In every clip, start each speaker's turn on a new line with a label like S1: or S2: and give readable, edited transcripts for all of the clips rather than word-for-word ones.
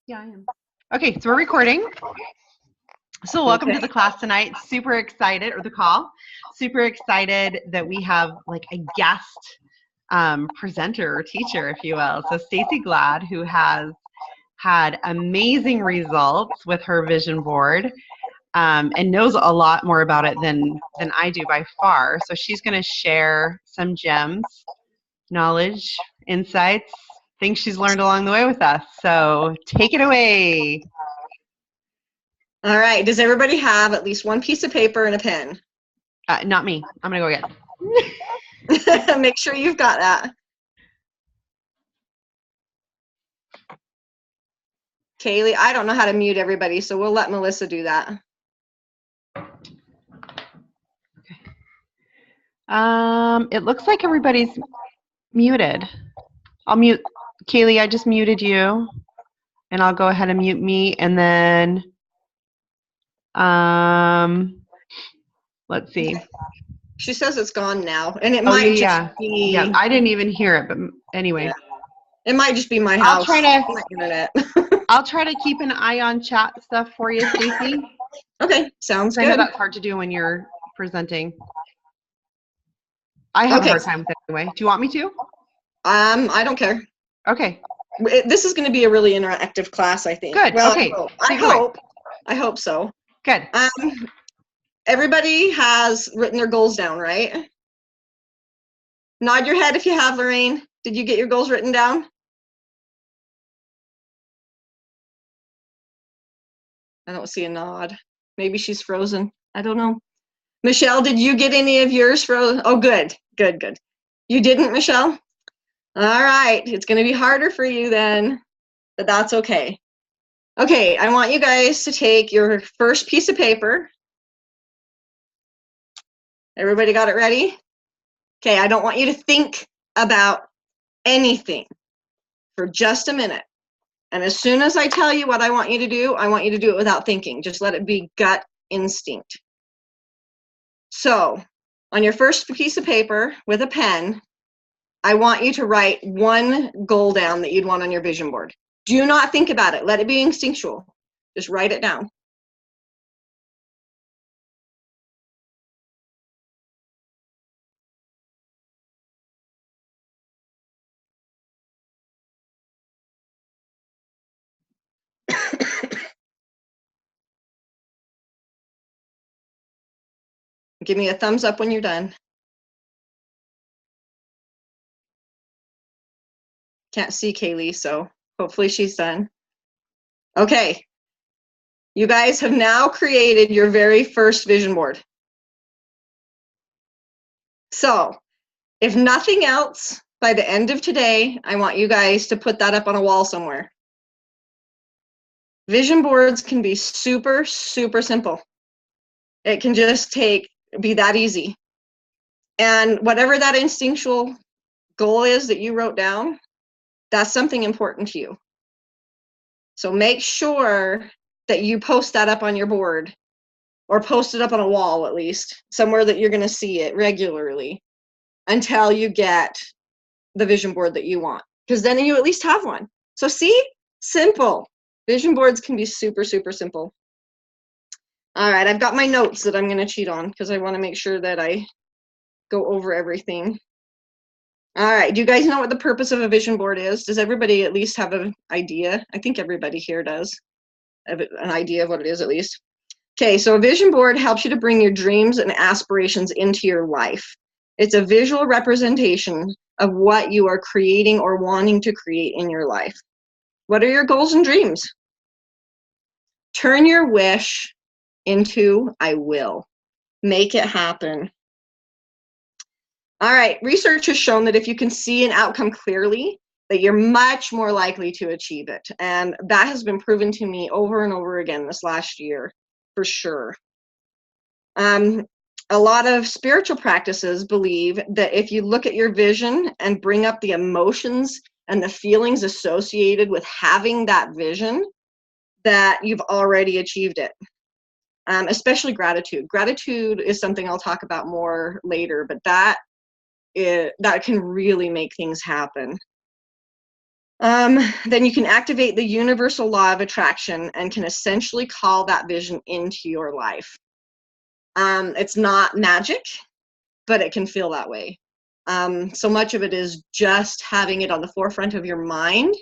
S1: Yeah, I am. Okay, so we're recording. So welcome to the class tonight. Super excited, or the call. Super excited that we have like a guest presenter or teacher, if you will. So Stacie Glad, who has had amazing results with her vision board and knows a lot more about it than I do by far. So she's going to share some gems, knowledge, insights, things she's learned along the way with us. So take it away.
S2: All right. Does everybody have at least one piece of paper and a pen?
S1: Not me. I'm going to go
S2: get. Make sure you've got that. Kaylee, I don't know how to mute everybody, so we'll let Melissa do that.
S1: It looks like everybody's muted. I'll mute Kaylee. I just muted you, and I'll go ahead and mute me, and then let's see.
S2: She says it's gone now, and it might just be.
S1: Yeah, I didn't even hear it, but anyway.
S2: Yeah. It might just be my house.
S1: I'll try to keep an eye on chat stuff for you, Stacie.
S2: Okay, sounds good.
S1: I know that's hard to do when you're presenting. I have a hard time with it anyway. Do you want me to?
S2: I don't care.
S1: Okay.
S2: This is going to be a really interactive class, I think.
S1: Good.
S2: Well,
S1: okay.
S2: I hope so.
S1: Good.
S2: Everybody has written their goals down, right? Nod your head if you have, Lorraine. Did you get your goals written down? I don't see a nod. Maybe she's frozen. I don't know. Michelle, did you get any of yours frozen? Oh, good. You didn't, Michelle? All right. It's going to be harder for you then, but that's okay. Okay, I want you guys to take your first piece of paper. Everybody got it ready? Okay, I don't want you to think about anything for just a minute. And as soon as I tell you what I want you to do it without thinking. Just let it be gut instinct. So, on your first piece of paper with a pen, I want you to write one goal down that you'd want on your vision board. Do not think about it. Let it be instinctual. Just write it down. Give me a thumbs up when you're done. Can't see Kaylee, so hopefully she's done. Okay. You guys have now created your very first vision board. So, if nothing else, by the end of today, I want you guys to put that up on a wall somewhere. Vision boards can be super, super simple. It can just be that easy. And whatever that instinctual goal is that you wrote down, that's something important to you. So make sure that you post that up on your board, or post it up on a wall at least, somewhere that you're going to see it regularly until you get the vision board that you want, because then you at least have one. So see, simple. Vision boards can be super, super simple. All right, I've got my notes that I'm going to cheat on because I want to make sure that I go over everything. All right, do you guys know what the purpose of a vision board is? Does everybody at least have an idea? I think everybody here does have an idea of what it is at least. Okay, so a vision board helps you to bring your dreams and aspirations into your life. It's a visual representation of what you are creating or wanting to create in your life. What are your goals and dreams? Turn your wish into I will. Make it happen. All right, research has shown that if you can see an outcome clearly, that you're much more likely to achieve it. And that has been proven to me over and over again this last year, for sure. A lot of spiritual practices believe that if you look at your vision and bring up the emotions and the feelings associated with having that vision, that you've already achieved it. Especially gratitude. Gratitude is something I'll talk about more later, but that can really make things happen. Then you can activate the universal law of attraction and can essentially call that vision into your life. It's not magic, but it can feel that way. So much of it is just having it on the forefront of your mind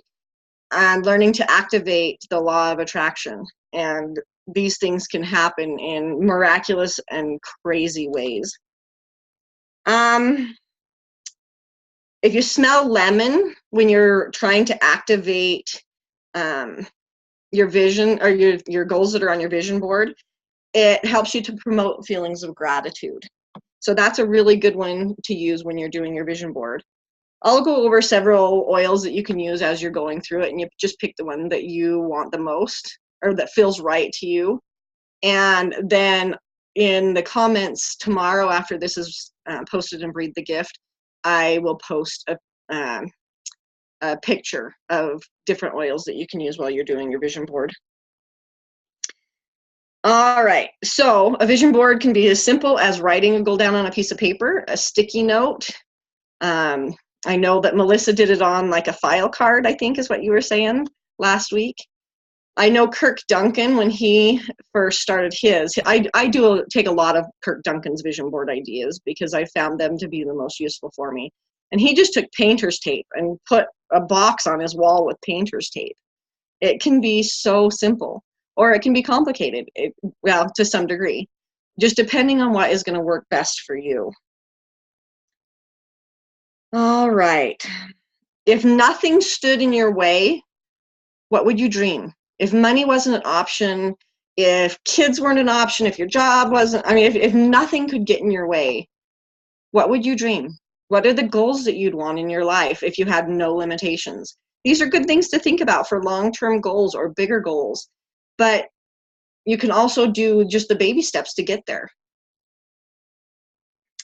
S2: and learning to activate the law of attraction. And these things can happen in miraculous and crazy ways. If you smell lemon when you're trying to activate your vision or your goals that are on your vision board, it helps you to promote feelings of gratitude. So that's a really good one to use when you're doing your vision board. I'll go over several oils that you can use as you're going through it, and you just pick the one that you want the most or that feels right to you. And then in the comments tomorrow after this is posted in Breathe the Gift, I will post a picture of different oils that you can use while you're doing your vision board. All right, so a vision board can be as simple as writing a goal down on a piece of paper, a sticky note. I know that Melissa did it on like a file card, I think is what you were saying last week. I know Kirk Duncan, when he first started his, I take a lot of Kirk Duncan's vision board ideas because I found them to be the most useful for me. And he just took painter's tape and put a box on his wall with painter's tape. It can be so simple, or it can be complicated, well, to some degree, just depending on what is going to work best for you. All right. If nothing stood in your way, what would you dream? If money wasn't an option, if kids weren't an option, if your job wasn't, I mean, if nothing could get in your way, what would you dream? What are the goals that you'd want in your life if you had no limitations? These are good things to think about for long-term goals or bigger goals, but you can also do just the baby steps to get there.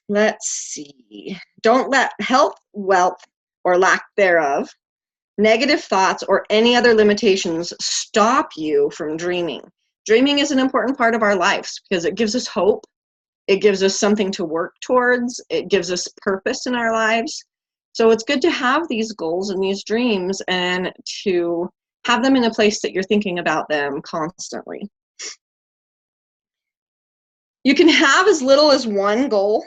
S2: Let's see. Don't let health, wealth, or lack thereof, negative thoughts, or any other limitations stop you from dreaming. Dreaming is an important part of our lives because it gives us hope. It gives us something to work towards. It gives us purpose in our lives. So it's good to have these goals and these dreams and to have them in a place that you're thinking about them constantly. You can have as little as one goal,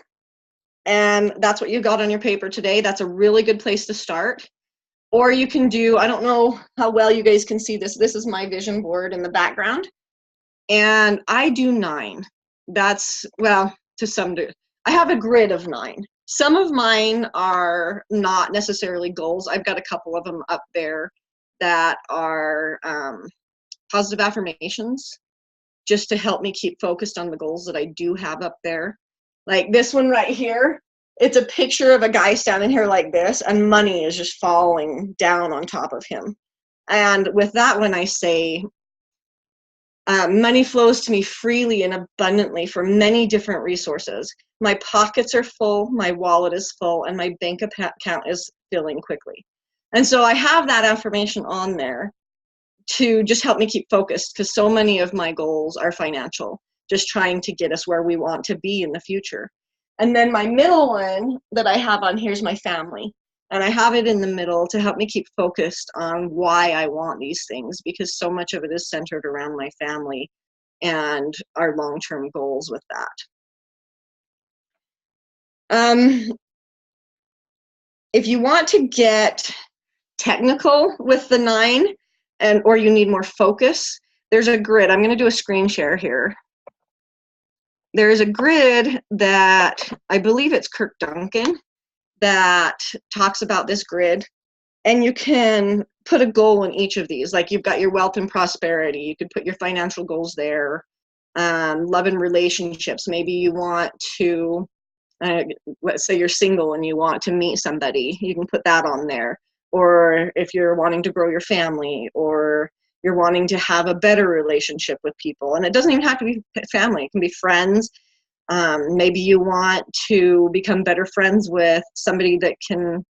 S2: and that's what you got on your paper today. That's a really good place to start. Or you can do, I don't know how well you guys can see this. This is my vision board in the background. And I do 9. That's, well, to some degree. I have a grid of 9. Some of mine are not necessarily goals. I've got a couple of them up there that are positive affirmations, just to help me keep focused on the goals that I do have up there. Like this one right here, it's a picture of a guy standing here like this, and money is just falling down on top of him. And with that one, I say, money flows to me freely and abundantly for many different resources. My pockets are full, my wallet is full, and my bank account is filling quickly. And so I have that affirmation on there to just help me keep focused, because so many of my goals are financial, just trying to get us where we want to be in the future. And then my middle one that I have on here is my family. And I have it in the middle to help me keep focused on why I want these things, because so much of it is centered around my family and our long-term goals with that. If you want to get technical with the 9, or you need more focus, there's a grid. I'm going to do a screen share here. There's a grid that I believe it's Kirk Duncan that talks about this grid, and you can put a goal in each of these. Like you've got your wealth and prosperity, you could put your financial goals there. Love and relationships, maybe you want to, let's say you're single and you want to meet somebody, you can put that on there. Or if you're wanting to grow your family, or you're wanting to have a better relationship with people. And it doesn't even have to be family, it can be friends. Maybe you want to become better friends with somebody that can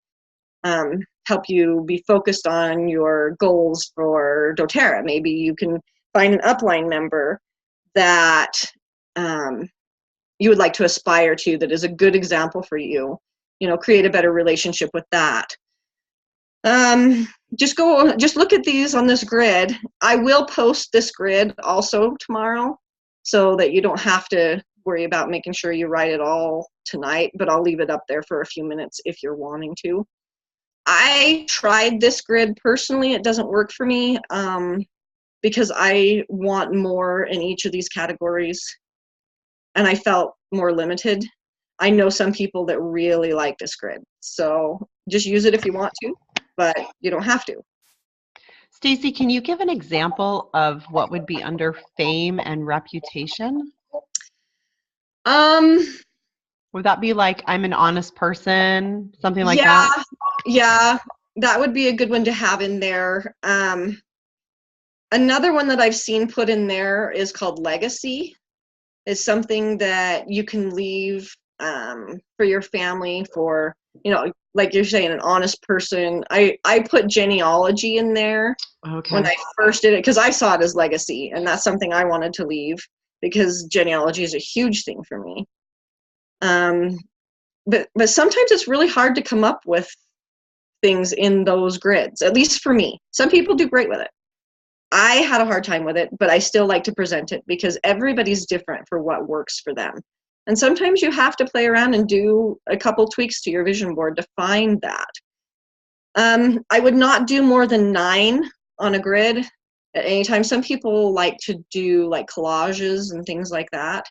S2: help you be focused on your goals for doTERRA. Maybe you can find an upline member that you would like to aspire to, that is a good example for you. You know, create a better relationship with that. Just look at these on this grid. I will post this grid also tomorrow so that you don't have to worry about making sure you write it all tonight, but I'll leave it up there for a few minutes if you're wanting to. I tried this grid personally. It doesn't work for me because I want more in each of these categories, and I felt more limited. I know some people that really like this grid, so just use it if you want to, but you don't have to.
S1: Stacie, can you give an example of what would be under fame and reputation? Would that be like, I'm an honest person, something like that?
S2: Yeah, that would be a good one to have in there. Another one that I've seen put in there is called legacy. It's something that you can leave for your family, for, you know, like you're saying, an honest person. I put genealogy in there when I first did it because I saw it as legacy, and that's something I wanted to leave because genealogy is a huge thing for me. But sometimes it's really hard to come up with things in those grids, at least for me. Some people do great with it. I had a hard time with it, but I still like to present it because everybody's different for what works for them. And sometimes you have to play around and do a couple tweaks to your vision board to find that. I would not do more than 9 on a grid at any time. Some people like to do like collages and things like that.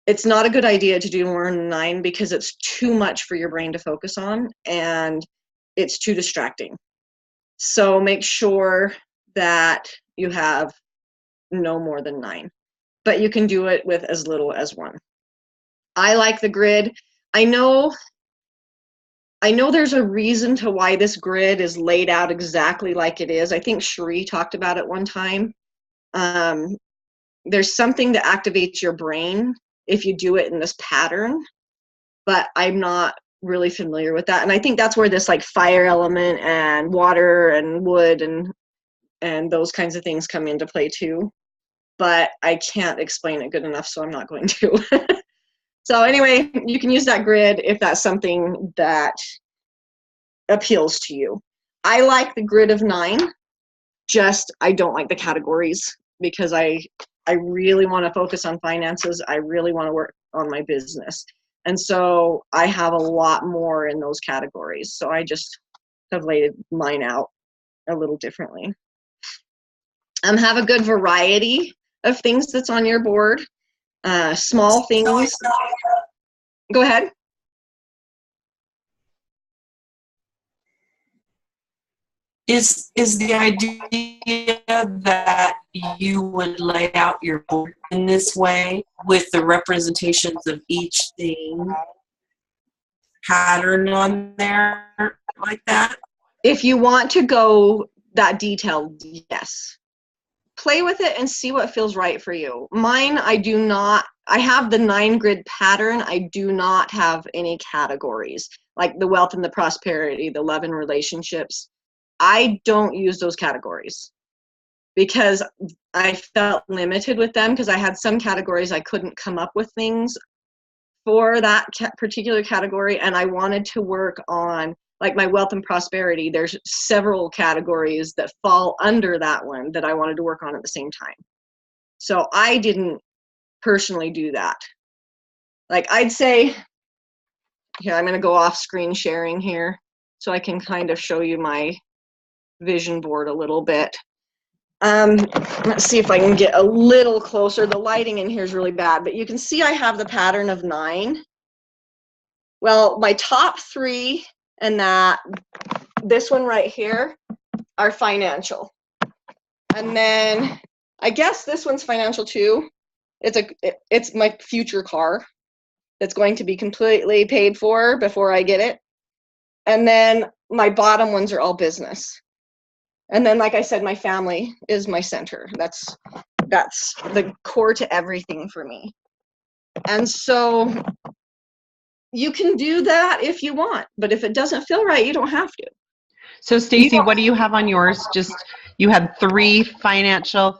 S2: It's not a good idea to do more than 9 because it's too much for your brain to focus on and it's too distracting. So make sure that you have no more than 9, but you can do it with as little as 1. I like the grid. I know there's a reason to why this grid is laid out exactly like it is. I think Cherie talked about it one time. There's something that activates your brain if you do it in this pattern, but I'm not really familiar with that. And I think that's where this like fire element and water and wood and those kinds of things come into play too. But I can't explain it good enough, so I'm not going to. So anyway, you can use that grid if that's something that appeals to you. I like the grid of 9, just I don't like the categories because I really want to focus on finances. I really want to work on my business. And so I have a lot more in those categories. So I just have laid mine out a little differently. Have a good variety of things that's on your board. Small things. Go ahead.
S3: Is the idea that you would lay out your board in this way with the representations of each thing pattern on there like that?
S2: If you want to go that detailed, yes. Play with it and see what feels right for you. Mine, I have the 9 grid pattern. I do not have any categories like the wealth and the prosperity, the love and relationships. I don't use those categories because I felt limited with them because I had some categories I couldn't come up with things for that particular category, and I wanted to work on like my wealth and prosperity. There's several categories that fall under that one that I wanted to work on at the same time. So I didn't personally do that. Like I'd say, here, I'm going to go off screen sharing here so I can kind of show you my vision board a little bit. Let's see if I can get a little closer. The lighting in here is really bad, but you can see I have the pattern of 9. Well, my top 3 and this one right here are financial. And then I guess this one's financial too. It's my future car that's going to be completely paid for before I get it. And then my bottom ones are all business. And then, like I said, my family is my center. That's the core to everything for me. And so you can do that if you want, but if it doesn't feel right, you don't have to.
S1: So Stacie, what do you have on yours? You had 3 financial,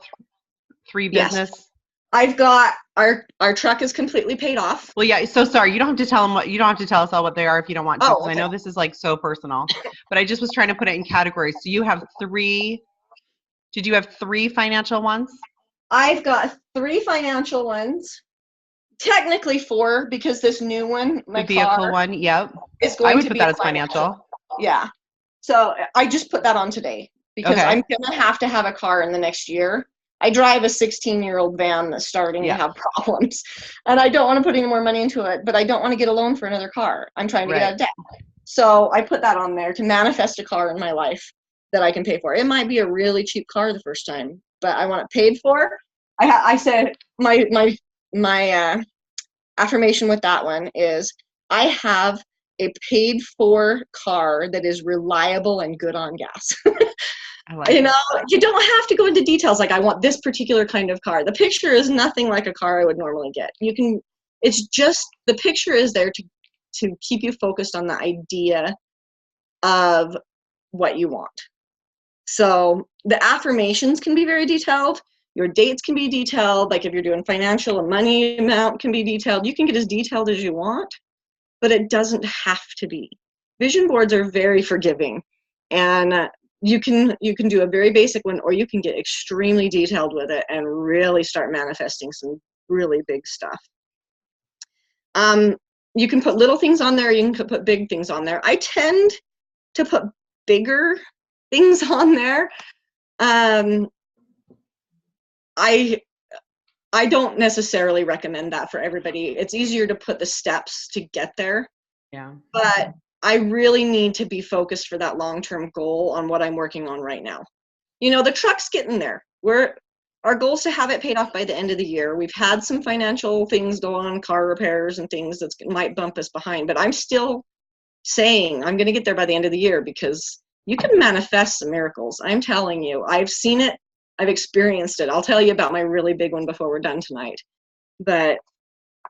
S1: 3 business?
S2: Yes. I've got Our truck is completely paid off.
S1: Well, yeah. So sorry, you don't have to tell them you don't have to tell us all what they are if you don't want to, because I
S2: okay.
S1: know this is like so personal. But I just was trying to put it in categories. So you have 3. Did you have 3 financial ones?
S2: I've got 3 financial ones. Technically 4, because this new one, my
S1: The vehicle
S2: car,
S1: one. Yep.
S2: is going
S1: I would
S2: to
S1: put
S2: be
S1: that
S2: a
S1: as financial.
S2: Yeah. So I just put that on today because
S1: Okay.
S2: I'm gonna have to have a car in the next year. I drive a 16-year-old van that's starting to have problems, and I don't want to put any more money into it, but I don't want to get a loan for another car. I'm trying to get out of debt. So I put that on there to manifest a car in my life that I can pay for. It might be a really cheap car the first time, but I want it paid for. I said my affirmation with that one is I have a paid for car that is reliable and good on gas.
S1: I like
S2: You
S1: it.
S2: know, you don't have to go into details like I want this particular kind of car. The picture is nothing like a car I would normally get. It's just the picture is there to keep you focused on the idea of what you want. So the affirmations can be very detailed. Your dates can be detailed. Like if you're doing financial and money amount can be detailed. You can get as detailed as you want, but it doesn't have to be. Vision boards are very forgiving, and you can do a very basic one, or you can get extremely detailed with it and really start manifesting some really big stuff. You can put little things on there. You can put big things on there. I tend to put bigger things on there. I don't necessarily recommend that for everybody. It's easier to put the steps to get there.
S1: Yeah.
S2: But I really need to be focused for that long-term goal on what I'm working on right now. You know, the truck's getting there. Our goal is to have it paid off by the end of the year. We've had some financial things go on, car repairs and things that might bump us behind, but I'm still saying I'm going to get there by the end of the year because you can manifest some miracles. I'm telling you, I've seen it. I've experienced it. I'll tell you about my really big one before we're done tonight. But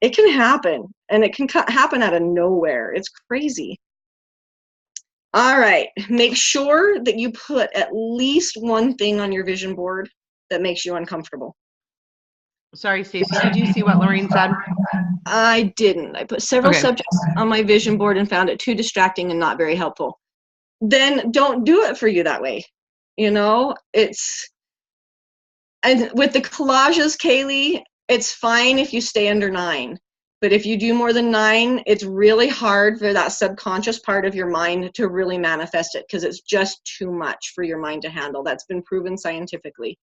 S2: it can happen, and it can happen out of nowhere. It's crazy. All right. Make sure that you put at least one thing on your vision board that makes you uncomfortable.
S1: Sorry, Stacie, did you see what Lorraine said?
S2: I didn't. I put several subjects on my vision board and found it too distracting and not very helpful. Then don't do it for you that way. You know, and with the collages, Kaylee, it's fine if you stay under 9. But if you do more than 9, it's really hard for that subconscious part of your mind to really manifest it because it's just too much for your mind to handle. That's been proven scientifically.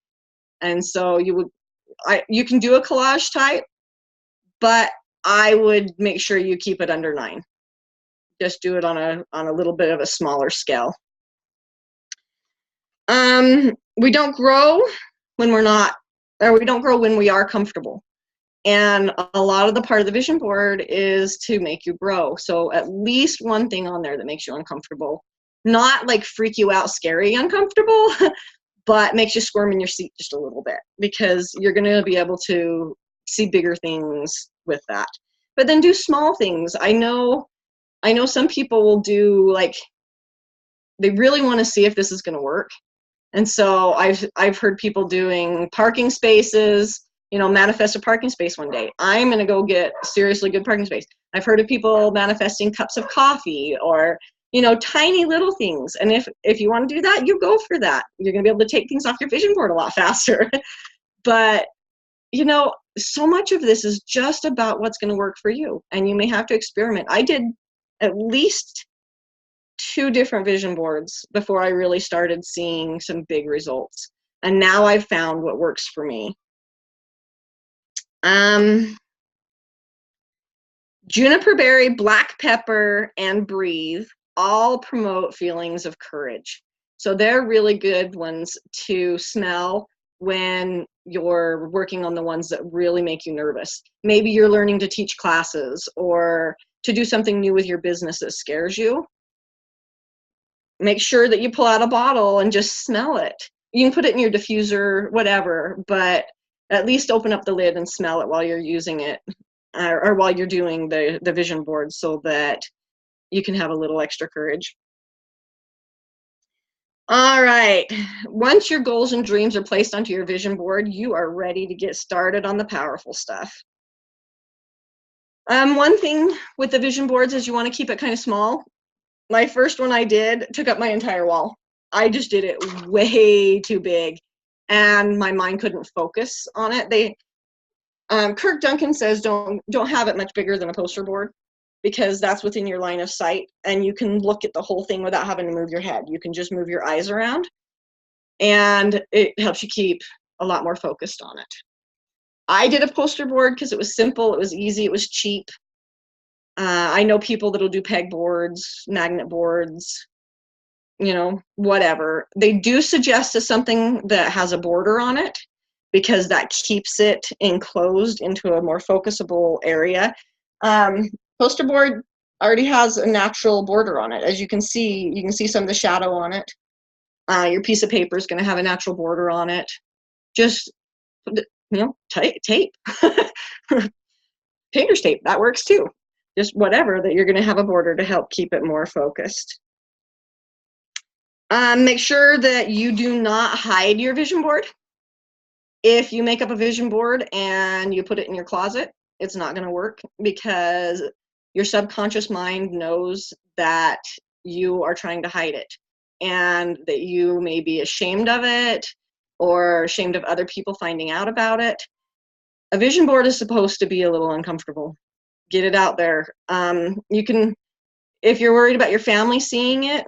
S2: And so you can do a collage type, but I would make sure you keep it under 9. Just do it on a little bit of a smaller scale. We don't grow when we're not, or we don't grow when we are comfortable. And a lot of the part of the vision board is to make you grow. So at least one thing on there that makes you uncomfortable. Not like freak you out, scary, uncomfortable, but makes you squirm in your seat just a little bit because you're going to be able to see bigger things with that. But then do small things. I know some people will do like, they really want to see if this is going to work. And so I've heard people doing parking spaces, you know, manifest a parking space one day. I'm going to go get seriously good parking space. I've heard of people manifesting cups of coffee or, you know, tiny little things. And if you want to do that, you go for that. You're going to be able to take things off your vision board a lot faster. But, you know, so much of this is just about what's going to work for you. And you may have to experiment. I did at least 2 different vision boards before I really started seeing some big results. And now I've found what works for me. Juniper berry, black pepper, and breathe all promote feelings of courage. So they're really good ones to smell when you're working on the ones that really make you nervous. Maybe you're learning to teach classes or to do something new with your business that scares you. Make sure that you pull out a bottle and just smell it. You can put it in your diffuser, whatever, but at least open up the lid and smell it while you're using it or while you're doing the vision board so that you can have a little extra courage. All right. Once your goals and dreams are placed onto your vision board, you are ready to get started on the powerful stuff. One thing with the vision boards is you want to keep it kind of small. My first one I did took up my entire wall. I just did it way too big, and my mind couldn't focus on it. Kirk Duncan says don't have it much bigger than a poster board, because that's within your line of sight, and you can look at the whole thing without having to move your head. You can just move your eyes around, and it helps you keep a lot more focused on it. I did a poster board because it was simple, it was easy, it was cheap. I know people that'll do peg boards, magnet boards, whatever. They do suggest something that has a border on it, because that keeps it enclosed into a more focusable area. Poster board already has a natural border on it. As you can see some of the shadow on it. Your piece of paper is going to have a natural border on it. Just, tape. Painter's tape, that works too. Just whatever, that you're going to have a border to help keep it more focused. Make sure that you do not hide your vision board. If you make up a vision board and you put it in your closet, it's not going to work, because your subconscious mind knows that you are trying to hide it, and that you may be ashamed of it or ashamed of other people finding out about it. A vision board is supposed to be a little uncomfortable. Get it out there. You can, if you're worried about your family seeing it,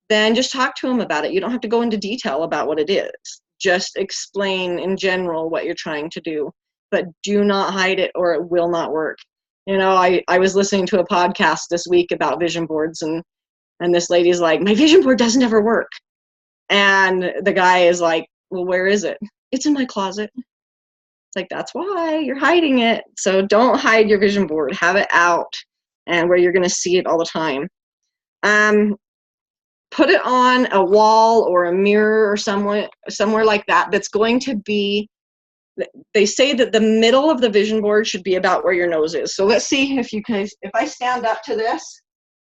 S2: then just talk to them about it. You don't have to go into detail about what it is. Just explain in general what you're trying to do, but do not hide it, or it will not work. I was listening to a podcast this week about vision boards, and this lady's like, my vision board doesn't ever work. And the guy is like, well, where is it? It's in my closet. It's like, that's why you're hiding it. So don't hide your vision board. Have it out and where you're going to see it all the time. Put it on a wall or a mirror or somewhere like that. That's going to be, they say that the middle of the vision board should be about where your nose is. So let's see if I stand up to this,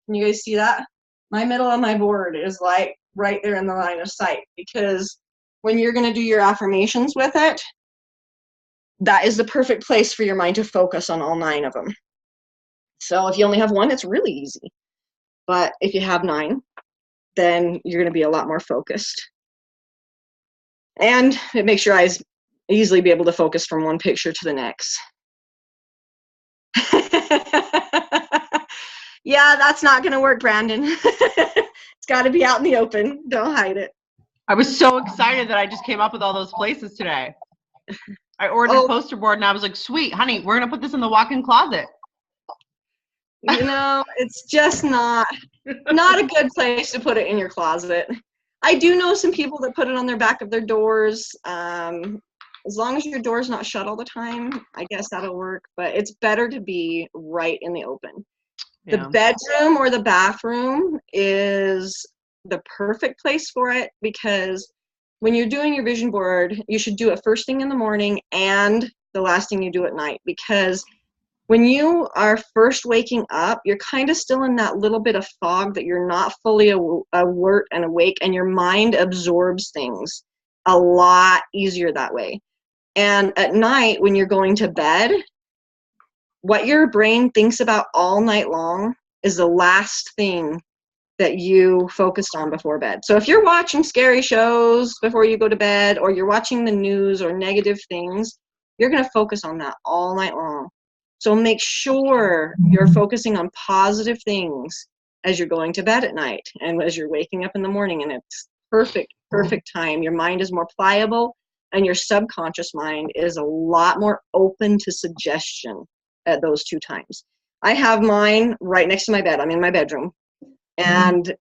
S2: can you guys see that? My middle of my board is like right there in the line of sight, because when you're going to do your affirmations with it, that is the perfect place for your mind to focus on all 9 of them. So if you only have 1, it's really easy. But if you have 9, then you're going to be a lot more focused. And it makes your eyes easily be able to focus from one picture to the next. Yeah, that's not going to work, Brandon. It's got to be out in the open. Don't hide it.
S1: I was so excited that I just came up with all those places today. I ordered a poster board, and I was like, sweet, honey, we're going to put this in the walk-in closet.
S2: It's just not a good place to put it in your closet. I do know some people that put it on their back of their doors. As long as your door's not shut all the time, I guess that'll work. But it's better to be right in the open. Yeah. The bedroom or the bathroom is the perfect place for it, because when you're doing your vision board, you should do it first thing in the morning and the last thing you do at night, because when you are first waking up, you're kind of still in that little bit of fog that you're not fully alert and awake, and your mind absorbs things a lot easier that way. And at night, when you're going to bed, what your brain thinks about all night long is the last thing that you focused on before bed. So if you're watching scary shows before you go to bed, or you're watching the news or negative things, you're going to focus on that all night long. So make sure you're focusing on positive things as you're going to bed at night and as you're waking up in the morning. And it's perfect time. Your mind is more pliable, and your subconscious mind is a lot more open to suggestion at those 2 times. I have mine right next to my bed. I'm in my bedroom, and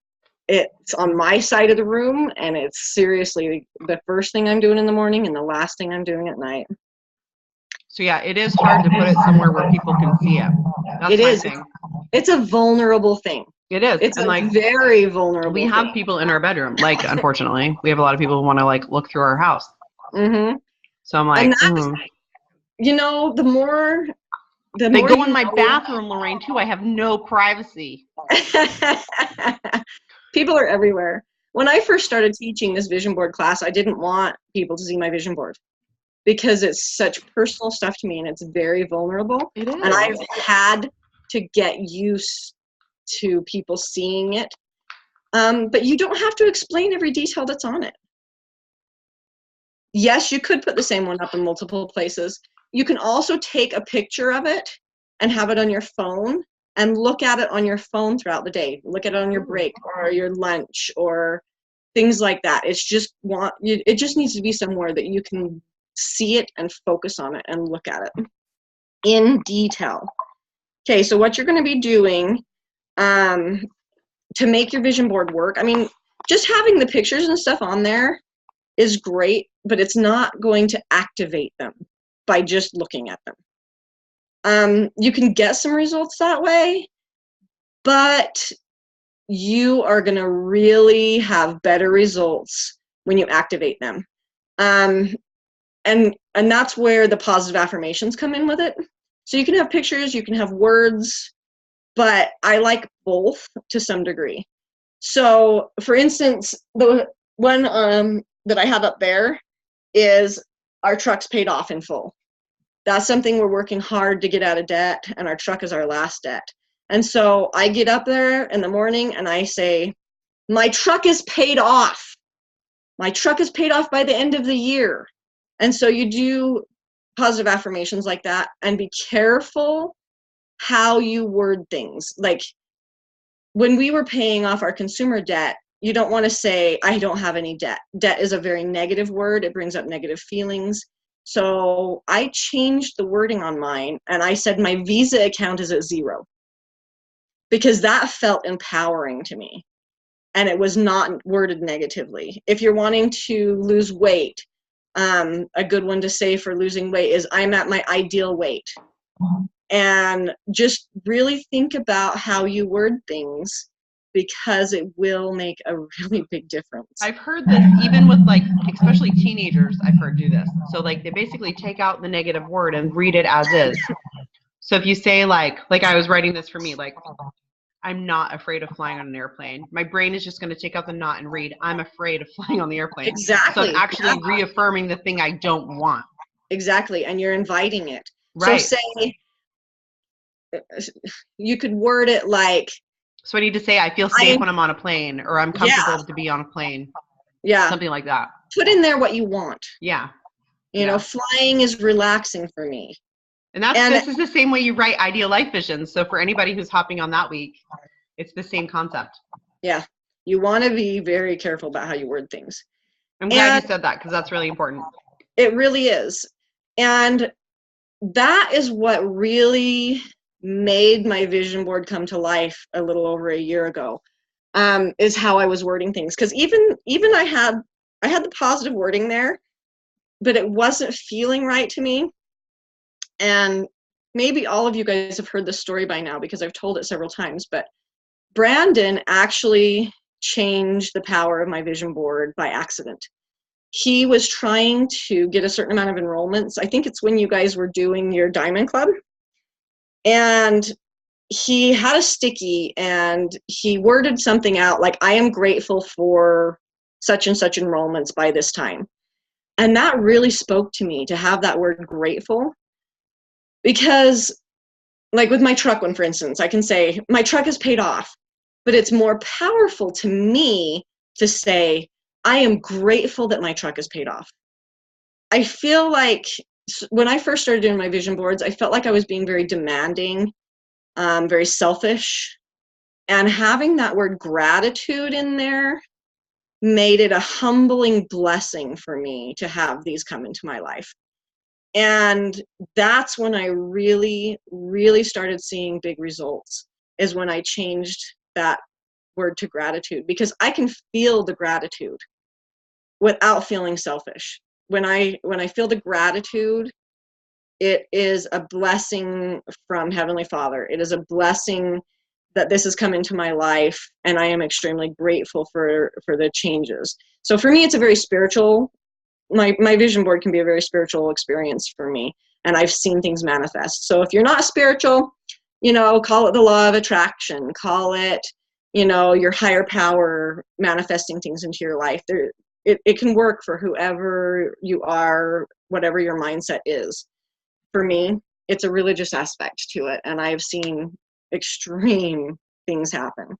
S2: it's on my side of the room, and it's seriously the first thing I'm doing in the morning and the last thing I'm doing at night.
S1: So yeah, it is hard to put it somewhere where people can see it. That's my thing.
S2: It's a vulnerable thing.
S1: It is.
S2: It's very vulnerable.
S1: We have people in our bedroom. Like, unfortunately, we have a lot of people who want to look through our house. Mm-hmm. So I'm like,
S2: the more
S1: they go in my bathroom, Lorraine, too. I have no privacy.
S2: People are everywhere. When I first started teaching this vision board class, I didn't want people to see my vision board. because it's such personal stuff to me and it's very vulnerable.
S1: It is.
S2: And I've had to get used to people seeing it. But you don't have to explain every detail that's on it. Yes, you could put the same one up in multiple places. You can also take a picture of it and have it on your phone and look at it on your phone throughout the day. Look at it on your break or your lunch or things like that. It just needs to be somewhere that you can see it and focus on it and look at it in detail. Okay, so what you're going to be doing to make your vision board work, I mean, just having the pictures and stuff on there is great, but it's not going to activate them by just looking at them. You can get some results that way, but you are going to really have better results when you activate them. And that's where the positive affirmations come in with it. So you can have pictures, you can have words, but I like both to some degree. So for instance, the one that I have up there is our truck's paid off in full. That's something we're working hard to get out of debt, and our truck is our last debt. And so I get up there in the morning and I say, my truck is paid off. My truck is paid off by the end of the year. And so you do positive affirmations like that, and be careful how you word things. Like when we were paying off our consumer debt, you don't want to say, I don't have any debt. Debt is a very negative word. It brings up negative feelings. So I changed the wording on mine and I said my Visa account is at 0, because that felt empowering to me and it was not worded negatively. If you're wanting to lose weight, a good one to say for losing weight is I'm at my ideal weight. And just really think about how you word things, because it will make a really big difference.
S1: I've heard this even with, like, especially teenagers, I've heard do this. So like they basically take out the negative word and read it as is. So if you say like I was writing this for me, like, I'm not afraid of flying on an airplane. My brain is just going to take out the not and read, I'm afraid of flying on the airplane.
S2: Exactly.
S1: So I'm actually reaffirming the thing I don't want.
S2: Exactly. And you're inviting it.
S1: Right.
S2: So say, you could word it like,
S1: so I need to say, I feel safe when I'm on a plane, or I'm comfortable to be on a plane.
S2: Yeah.
S1: Something like that.
S2: Put in there what you want.
S1: Yeah.
S2: You know, flying is relaxing for me.
S1: And this is the same way you write ideal life visions. So for anybody who's hopping on that week, it's the same concept.
S2: Yeah. You want to be very careful about how you word things.
S1: I'm glad you said that, because that's really important.
S2: It really is. And that is what really made my vision board come to life a little over a year ago, is how I was wording things. Because even I had the positive wording there, but it wasn't feeling right to me. And maybe all of you guys have heard this story by now because I've told it several times, but Brandon actually changed the power of my vision board by accident. He was trying to get a certain amount of enrollments. I think it's when you guys were doing your Diamond Club. And he had a sticky and he worded something out like, I am grateful for such and such enrollments by this time. And that really spoke to me, to have that word grateful. Because like with my truck one, for instance, I can say my truck is paid off, but it's more powerful to me to say, I am grateful that my truck is paid off. I feel like when I first started doing my vision boards, I felt like I was being very demanding, very selfish. And having that word gratitude in there made it a humbling blessing for me to have these come into my life. And that's when I really, really started seeing big results, is when I changed that word to gratitude, because I can feel the gratitude without feeling selfish. When I feel the gratitude, it is a blessing from Heavenly Father. It is a blessing that this has come into my life, and I am extremely grateful for the changes. So for me, it's a very spiritual, my vision board can be a very spiritual experience for me, and I've seen things manifest. So if you're not spiritual, call it the law of attraction, call it, your higher power manifesting things into your life. it can work for whoever you are, whatever your mindset is. For me, it's a religious aspect to it, and I've seen extreme things happen.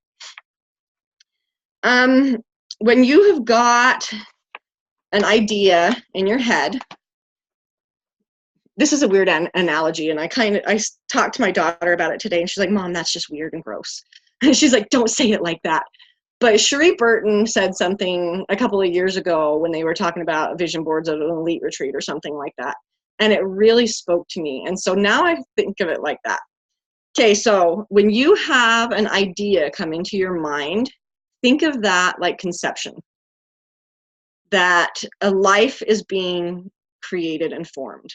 S2: When you have got an idea in your head, this is a weird analogy, and I talked to my daughter about it today, and she's like, Mom, that's just weird and gross. And she's like, don't say it like that. But Cherie Burton said something a couple of years ago when they were talking about vision boards at an elite retreat or something like that. And it really spoke to me. And so now I think of it like that. Okay, so when you have an idea come into your mind, think of that like conception, that a life is being created and formed.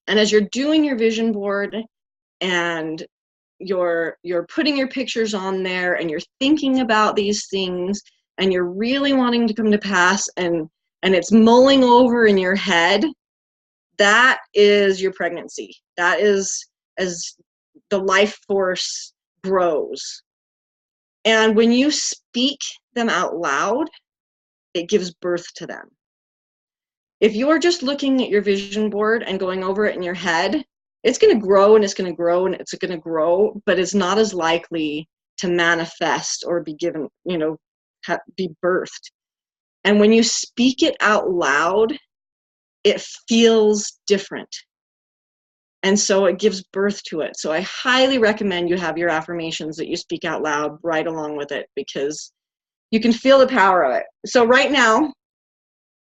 S2: And as you're doing your vision board and you're putting your pictures on there and you're thinking about these things and you're really wanting to come to pass and it's mulling over in your head, that is your pregnancy. That is as the life force grows. And when you speak them out loud, it gives birth to them. If you're just looking at your vision board and going over it in your head, it's going to grow and it's going to grow and it's going to grow, but it's not as likely to manifest or be given, be birthed. And when you speak it out loud, it feels different. And so it gives birth to it. So I highly recommend you have your affirmations that you speak out loud right along with it, because you can feel the power of it. So right now,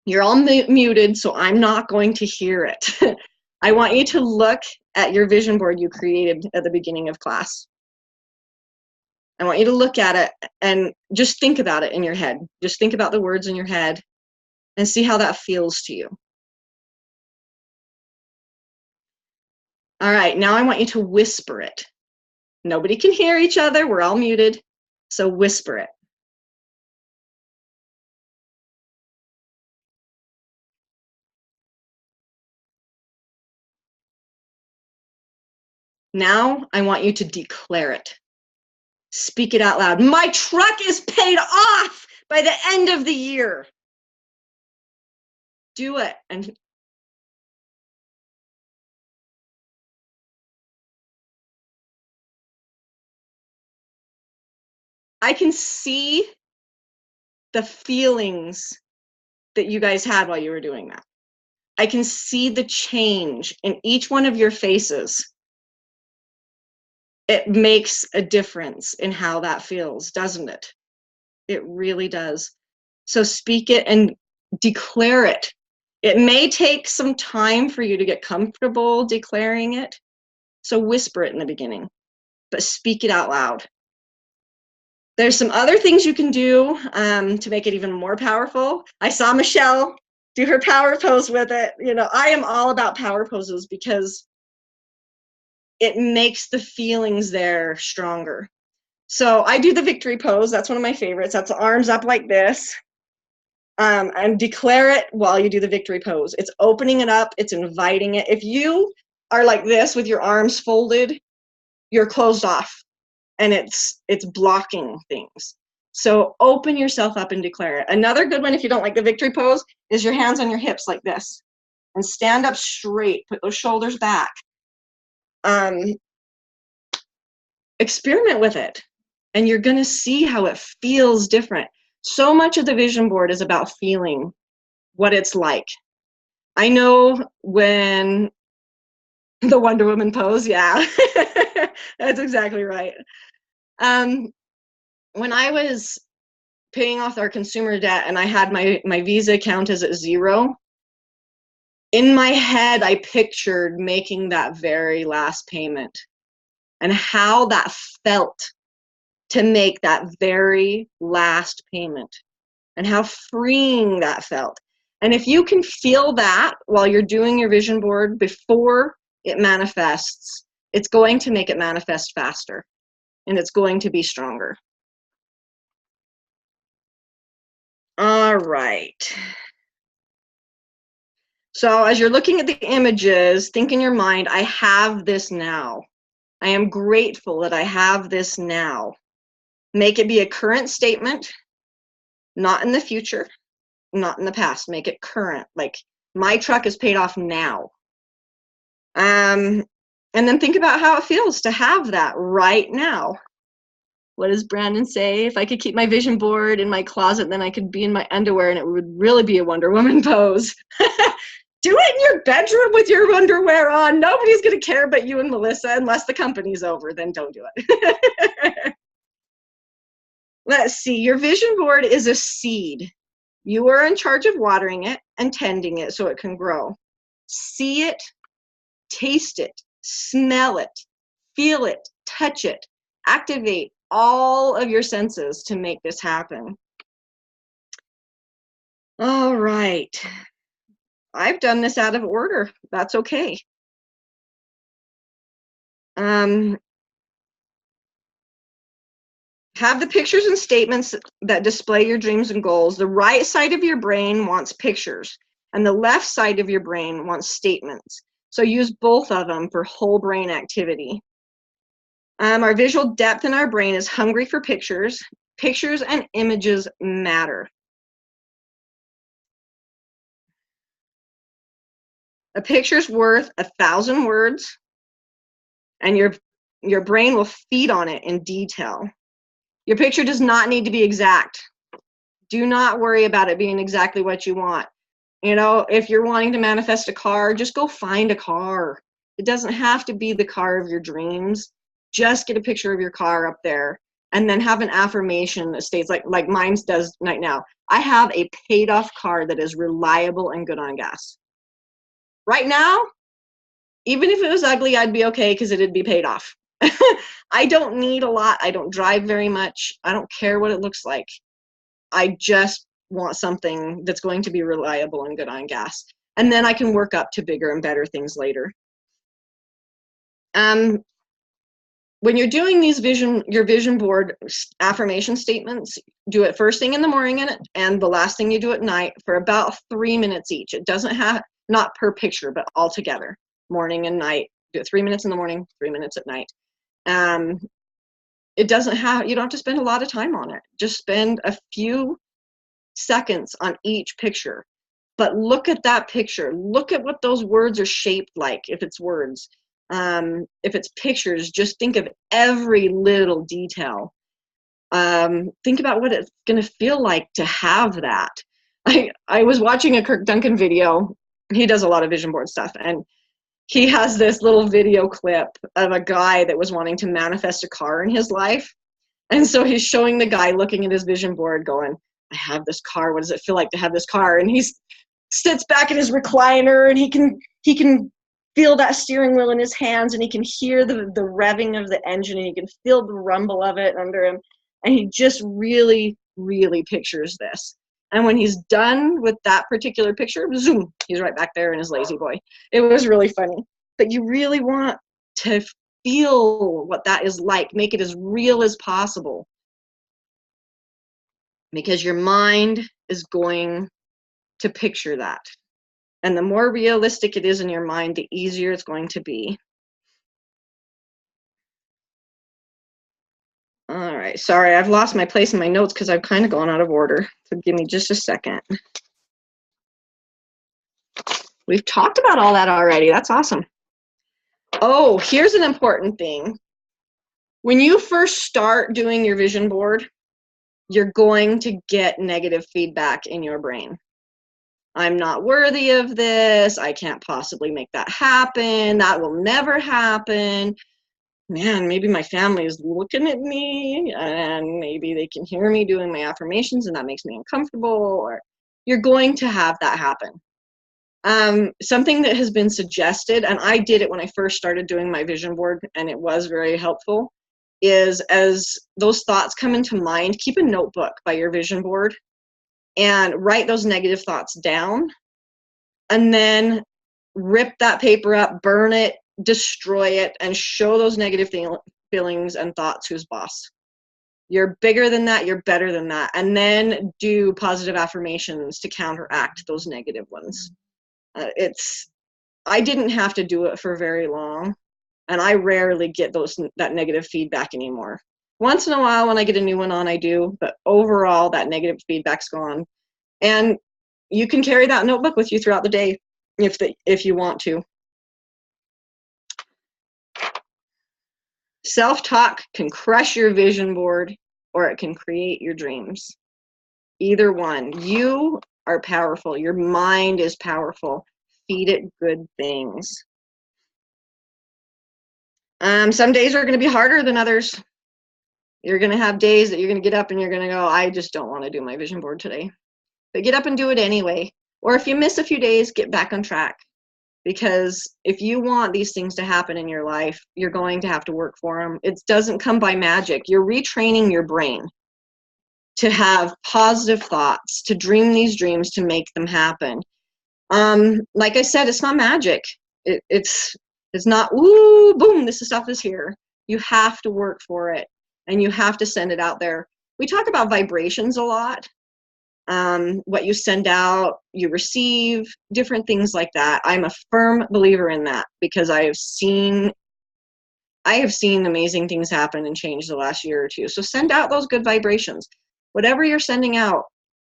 S2: you're all muted, so I'm not going to hear it. I want you to look at your vision board you created at the beginning of class. I want you to look at it and just think about it in your head. Just think about the words in your head and see how that feels to you. All right, now I want you to whisper it. Nobody can hear each other. We're all muted, so whisper it. Now I want you to declare it. Speak it out loud. My truck is paid off by the end of the year. Do it. And I can see the feelings that you guys had while you were doing that. I can see the change in each one of your faces. It makes a difference in how that feels, doesn't it? It really does. So speak it and declare it. It may take some time for you to get comfortable declaring it. So whisper it in the beginning, but speak it out loud. There's some other things you can do to make it even more powerful. I saw Michelle do her power pose with it. I am all about power poses because it makes the feelings there stronger. So I do the victory pose. That's one of my favorites. That's the arms up like this. And declare it while you do the victory pose. It's opening it up. It's inviting it. If you are like this with your arms folded, you're closed off and it's blocking things. So open yourself up and declare it. Another good one, if you don't like the victory pose, is your hands on your hips like this and stand up straight. Put those shoulders back. Experiment with it and you're going to see how it feels different. So much of the vision board is about feeling what it's like. I know when the Wonder Woman pose, yeah, that's exactly right. When I was paying off our consumer debt and I had my Visa account is at 0, in my head, I pictured making that very last payment and how that felt to make that very last payment and how freeing that felt. And if you can feel that while you're doing your vision board before it manifests, it's going to make it manifest faster and it's going to be stronger. All right. So as you're looking at the images, think in your mind, I have this now. I am grateful that I have this now. Make it be a current statement, not in the future. not in the past. Make it current. Like, my truck is paid off now. And then think about how it feels to have that right now. What does Brandon say? If I could keep my vision board in my closet, then I could be in my underwear and it would really be a Wonder Woman pose. Do it in your bedroom with your underwear on. Nobody's going to care but you and Melissa unless the company's over. Then don't do it. Let's see. Your vision board is a seed. You are in charge of watering it and tending it so it can grow. See it, taste it, smell it, feel it, touch it, activate all of your senses to make this happen. All right. I've done this out of order. That's okay. Have the pictures and statements that display your dreams and goals. The right side of your brain wants pictures, and the left side of your brain wants statements. So use both of them for whole brain activity. Our visual depth in our brain is hungry for pictures. Pictures and images matter. A picture's worth 1,000 words, and your brain will feed on it in detail. Your picture does not need to be exact. Do not worry about it being exactly what you want. You know, if you're wanting to manifest a car, just go find a car. It doesn't have to be the car of your dreams. Just get a picture of your car up there and then have an affirmation that states like mine does right now. I have a paid off car that is reliable and good on gas. Right now, even if it was ugly, I'd be okay because it'd be paid off. I don't need a lot. I don't drive very much. I don't care what it looks like. I just want something that's going to be reliable and good on gas. And then I can work up to bigger and better things later. When you're doing these your vision board affirmation statements, do it first thing in the morning and the last thing you do at night for about 3 minutes each. It doesn't have, not per picture, but all together, morning and night. Do it 3 minutes in the morning, 3 minutes at night. It doesn't have, you don't have to spend a lot of time on it. Just spend a few seconds on each picture. But look at that picture. Look at what those words are shaped like, if it's words. If it's pictures, just think of every little detail. Think about what it's going to feel like to have that. I was watching a Kirk Duncan video. He does a lot of vision board stuff, and he has this little video clip of a guy that was wanting to manifest a car in his life. And so he's showing the guy looking at his vision board going, I have this car. What does it feel like to have this car? And he sits back in his recliner and he can feel that steering wheel in his hands, and he can hear the revving of the engine, and he can feel the rumble of it under him. And he just really, really pictures this. And when he's done with that particular picture, zoom, he's right back there in his lazy boy. It was really funny. But you really want to feel what that is like. Make it as real as possible. Because your mind is going to picture that. And the more realistic it is in your mind, the easier it's going to be. All right, sorry, I've lost my place in my notes because I've kind of gone out of order. So give me just a second. We've talked about all that already. That's awesome. Oh, here's an important thing. When you first start doing your vision board, you're going to get negative feedback in your brain. I'm not worthy of this. I can't possibly make that happen. That will never happen. Man, maybe my family is looking at me and maybe they can hear me doing my affirmations and that makes me uncomfortable. Or you're going to have that happen. Something that has been suggested, and I did it when I first started doing my vision board and it was very helpful, is as those thoughts come into mind, keep a notebook by your vision board and write those negative thoughts down, and then rip that paper up, burn it, destroy it, and show those negative feelings and thoughts who's boss. You're bigger than that, you're better than that. And then do positive affirmations to counteract those negative ones. I didn't have to do it for very long, and I rarely get that negative feedback anymore. Once in a while when I get a new one on, I do, but overall that negative feedback's gone. And you can carry that notebook with you throughout the day if you want to. Self-talk can crush your vision board, or it can create your dreams. Either one. You are powerful. Your mind is powerful. Feed it good things. Some days are going to be harder than others. You're going to have days that you're going to get up and you're going to go, I just don't want to do my vision board today. But get up and do it anyway. Or if you miss a few days, get back on track. Because if you want these things to happen in your life, you're going to have to work for them. It doesn't come by magic. You're retraining your brain to have positive thoughts, to dream these dreams, to make them happen. Like I said, it's not magic. It's not, ooh, boom, this stuff is here. You have to work for it, and you have to send it out there. We talk about vibrations a lot. What you send out, you receive, different things like that. I'm a firm believer in that because I have seen amazing things happen and change the last year or two. So send out those good vibrations. Whatever you're sending out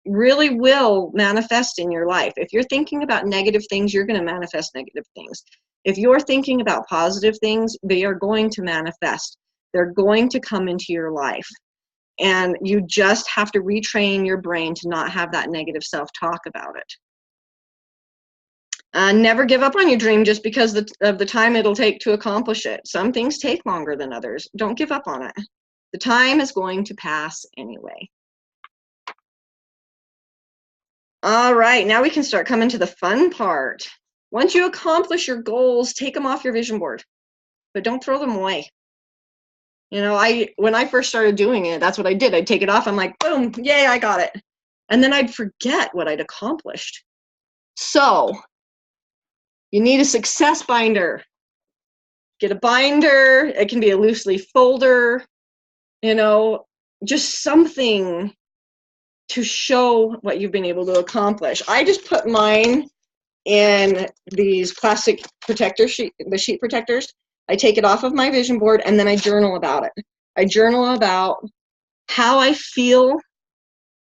S2: really will manifest in your life. If you're thinking about negative things, you're going to manifest negative things. If you're thinking about positive things, they are going to manifest. They're going to come into your life. And you just have to retrain your brain to not have that negative self-talk about it. Never give up on your dream just because of the time it'll take to accomplish it. Some things take longer than others. Don't give up on it. The time is going to pass anyway. All right, now we can start coming to the fun part. Once you accomplish your goals, take them off your vision board, but don't throw them away. You know, when I first started doing it, that's what I did. I'd take it off. I'm like, boom, yay, I got it. And then I'd forget what I'd accomplished. So you need a success binder. Get a binder. It can be a loose leaf folder, you know, just something to show what you've been able to accomplish. I just put mine in these plastic protector sheet, the sheet protectors. I take it off of my vision board and then I journal about it. I journal about how I feel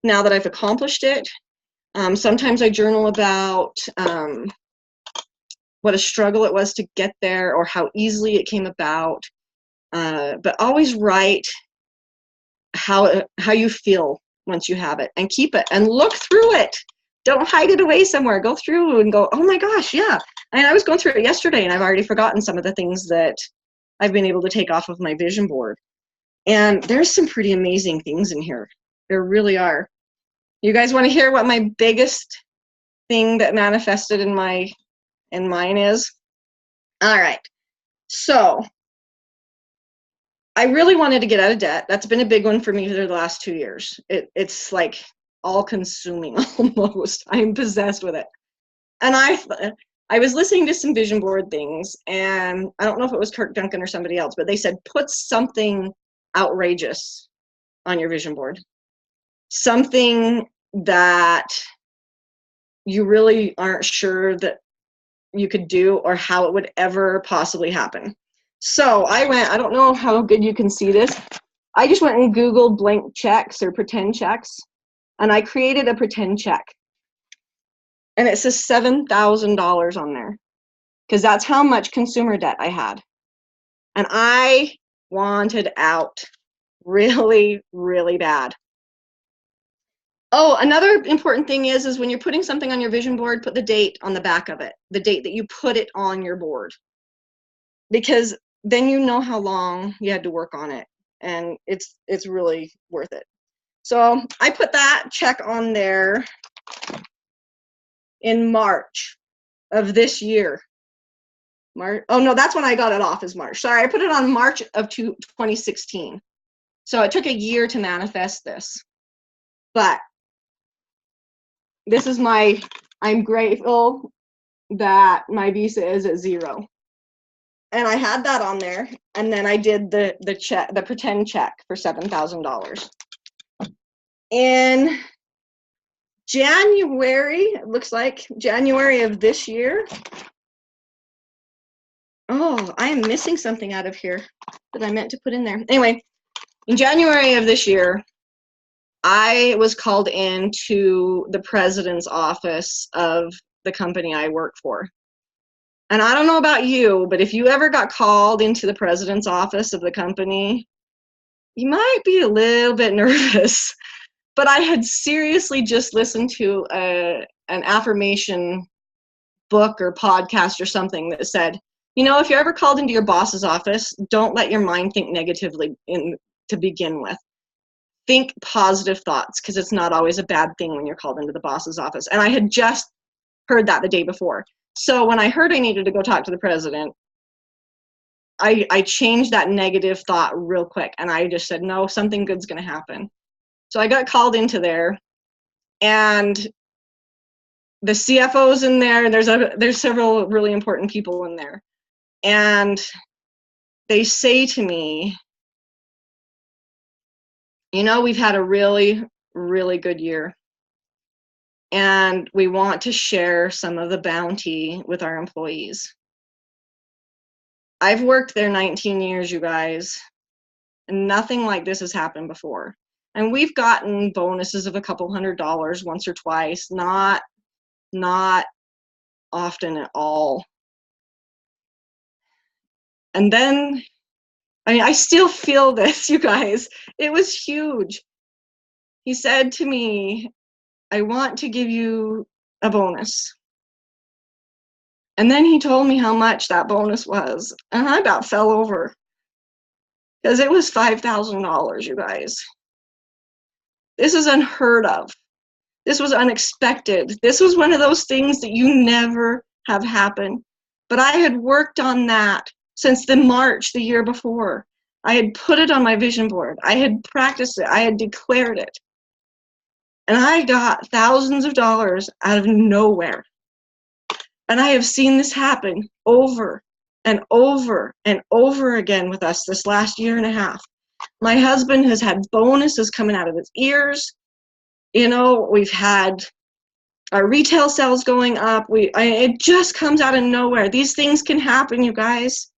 S2: now that I've accomplished it. Sometimes I journal about what a struggle it was to get there or how easily it came about. But always write how you feel once you have it, and keep it and look through it. Don't hide it away somewhere. Go through and go, oh my gosh, yeah. And I was going through it yesterday and I've already forgotten some of the things that I've been able to take off of my vision board. And there's some pretty amazing things in here. There really are. You guys want to hear what my biggest thing that manifested in mine is? All right. So I really wanted to get out of debt. That's been a big one for me for the last 2 years. It's like all-consuming almost. I'm possessed with it. And I was listening to some vision board things, and I don't know if it was Kirk Duncan or somebody else, but they said put something outrageous on your vision board. Something that you really aren't sure that you could do or how it would ever possibly happen. So I don't know how good you can see this. I just went and Googled blank checks or pretend checks, and I created a pretend check. And it says $7,000 on there, because that's how much consumer debt I had. And I wanted out really, really bad. Oh, another important thing is when you're putting something on your vision board, put the date on the back of it, the date that you put it on your board. Because then you know how long you had to work on it, and it's really worth it. So I put that check on there in March of this year. Oh no, that's when I got it off, is March. Sorry, I put it on March of 2016. So it took a year to manifest this. But this is I'm grateful that my visa is at 0. And I had that on there, and then I did the pretend check for $7,000. In January, it looks like January of this year. Oh, I am missing something out of here that I meant to put in there. Anyway, in January of this year, I was called into the president's office of the company I work for. And I don't know about you, but if you ever got called into the president's office of the company, you might be a little bit nervous. But I had seriously just listened to an affirmation book or podcast or something that said, you know, if you're ever called into your boss's office, don't let your mind think negatively to begin with. Think positive thoughts, because it's not always a bad thing when you're called into the boss's office. And I had just heard that the day before. So when I heard I needed to go talk to the president, I changed that negative thought real quick. And I just said, no, something good's going to happen. So I got called into there, and the CFO's in there. There's several really important people in there. And they say to me, you know, we've had a really, really good year, and we want to share some of the bounty with our employees. I've worked there 19 years, you guys, and nothing like this has happened before. And we've gotten bonuses of a couple $100 once or twice, not often at all. And then, I mean, I still feel this, you guys. It was huge. He said to me, I want to give you a bonus. And then he told me how much that bonus was. And I about fell over, because it was $5,000, you guys. This is unheard of. This was unexpected. This was one of those things that you never have happen. But I had worked on that since the March the year before. I had put it on my vision board. I had practiced it. I had declared it. And I got thousands of dollars out of nowhere. And I have seen this happen over and over and over again with us this last year and a half. My husband has had bonuses coming out of his ears. You know, we've had our retail sales going up. It just comes out of nowhere. These things can happen, you guys.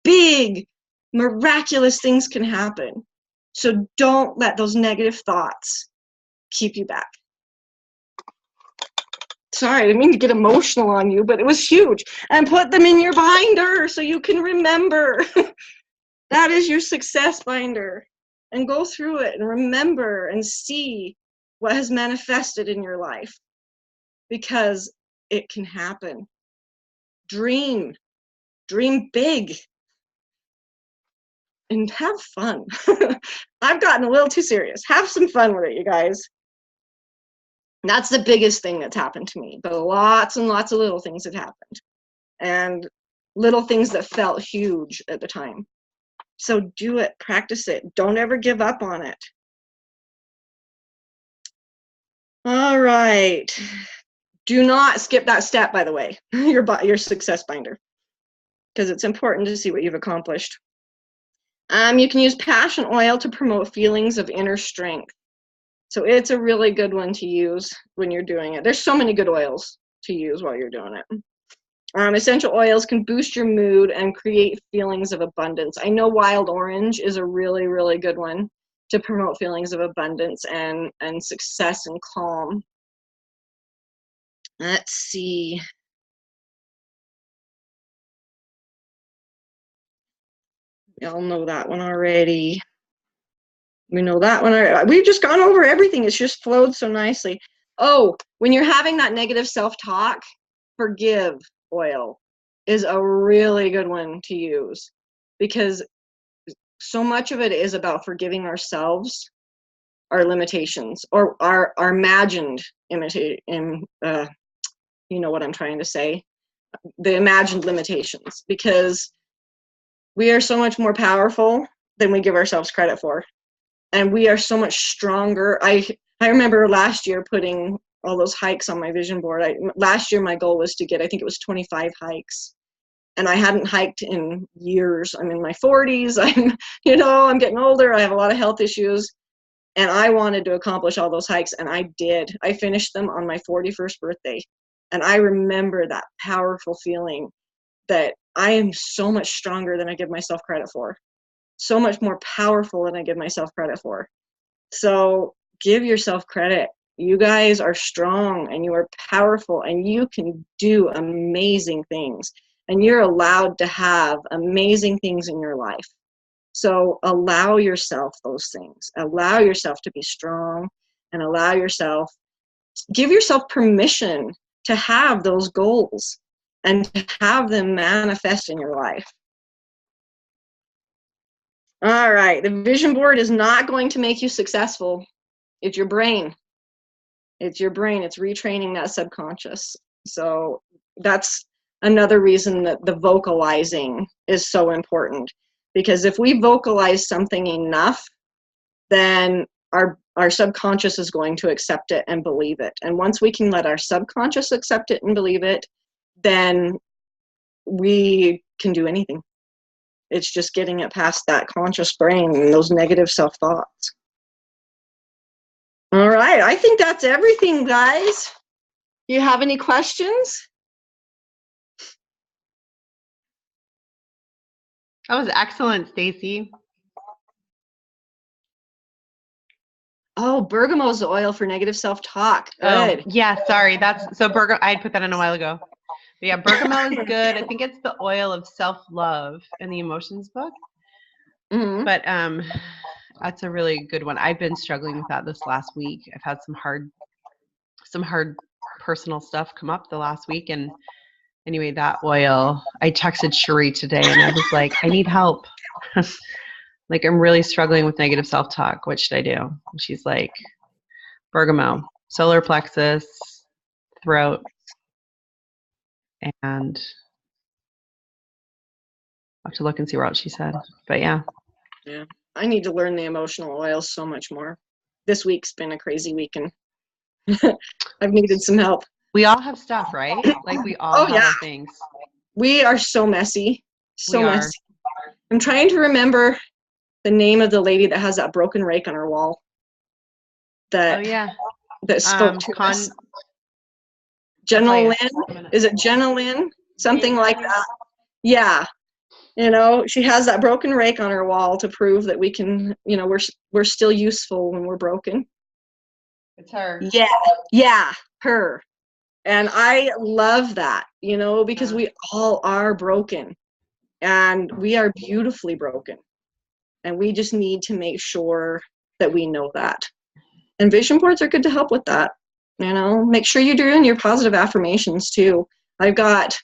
S2: Big, miraculous things can happen. So don't let those negative thoughts keep you back. Sorry, I didn't mean to get emotional on you, but it was huge. And put them in your binder so you can remember. That is your success binder. And go through it and remember and see what has manifested in your life, because it can happen. Dream big, and have fun. I've gotten a little too serious. Have some fun with it, you guys. That's the biggest thing that's happened to me, but lots and lots of little things have happened, and little things that felt huge at the time. So do it, practice it. Don't ever give up on it. All right. Do not skip that step, by the way, your success binder, because it's important to see what you've accomplished. You can use passion oil to promote feelings of inner strength. So it's a really good one to use when you're doing it. There's so many good oils to use while you're doing it. Essential oils can boost your mood and create feelings of abundance. I know wild orange is a really, really good one to promote feelings of abundance and success and calm. Let's see. Y'all know that one already. We know that one already. We've just gone over everything. It's just flowed so nicely. Oh, when you're having that negative self-talk, forgive oil is a really good one to use, because so much of it is about forgiving ourselves, our limitations, or our imagined you know what I'm trying to say, the imagined limitations, because we are so much more powerful than we give ourselves credit for. And we are so much stronger. I remember last year putting all those hikes on my vision board. Last year my goal was to get, I think it was 25 hikes. And I hadn't hiked in years. I'm in my 40s. I'm getting older. I have a lot of health issues. And I wanted to accomplish all those hikes, and I did. I finished them on my 41st birthday. And I remember that powerful feeling that I am so much stronger than I give myself credit for. So much more powerful than I give myself credit for. So give yourself credit. You guys are strong and you are powerful and you can do amazing things. And you're allowed to have amazing things in your life. So allow yourself those things. Allow yourself to be strong and give yourself permission to have those goals and to have them manifest in your life. All right, the vision board is not going to make you successful. It's your brain. It's your brain. It's retraining that subconscious. So that's another reason that the vocalizing is so important. Because if we vocalize something enough, then our subconscious is going to accept it and believe it. And once we can let our subconscious accept it and believe it, then we can do anything. It's just getting it past that conscious brain and those negative self-thoughts. All right, I think that's everything, guys. You have any questions?
S1: That was excellent, Stacie.
S2: Oh, bergamo's the oil for negative self-talk. Good.
S1: Oh, yeah, sorry. That's so I had put that in a while ago. But yeah, bergamot is good. I think it's the oil of self-love in the emotions book.
S2: Mm-hmm.
S1: But that's a really good one. I've been struggling with that this last week. I've had some hard personal stuff come up the last week, and anyway, that oil, I texted Cherie today and I was like, I need help. Like, I'm really struggling with negative self-talk. What should I do? And she's like, bergamot, solar plexus, throat, and I'll have to look and see what else she said. But yeah.
S2: Yeah, I need to learn the emotional oils so much more. This week's been a crazy week and I've needed some help.
S1: We all have stuff, right? Like we all have our things.
S2: We are so messy. So messy. I'm trying to remember the name of the lady that has that broken rake on her wall. That spoke to us. Jenna Lynn? Is it Jenna Lynn? Something like that. Yeah. You know, she has that broken rake on her wall to prove that we can, you know, we're still useful when we're broken.
S1: It's her.
S2: Yeah, her. And I love that, you know, because we all are broken and we are beautifully broken. And we just need to make sure that we know that. And vision boards are good to help with that. You know, make sure you're doing your positive affirmations too. I've got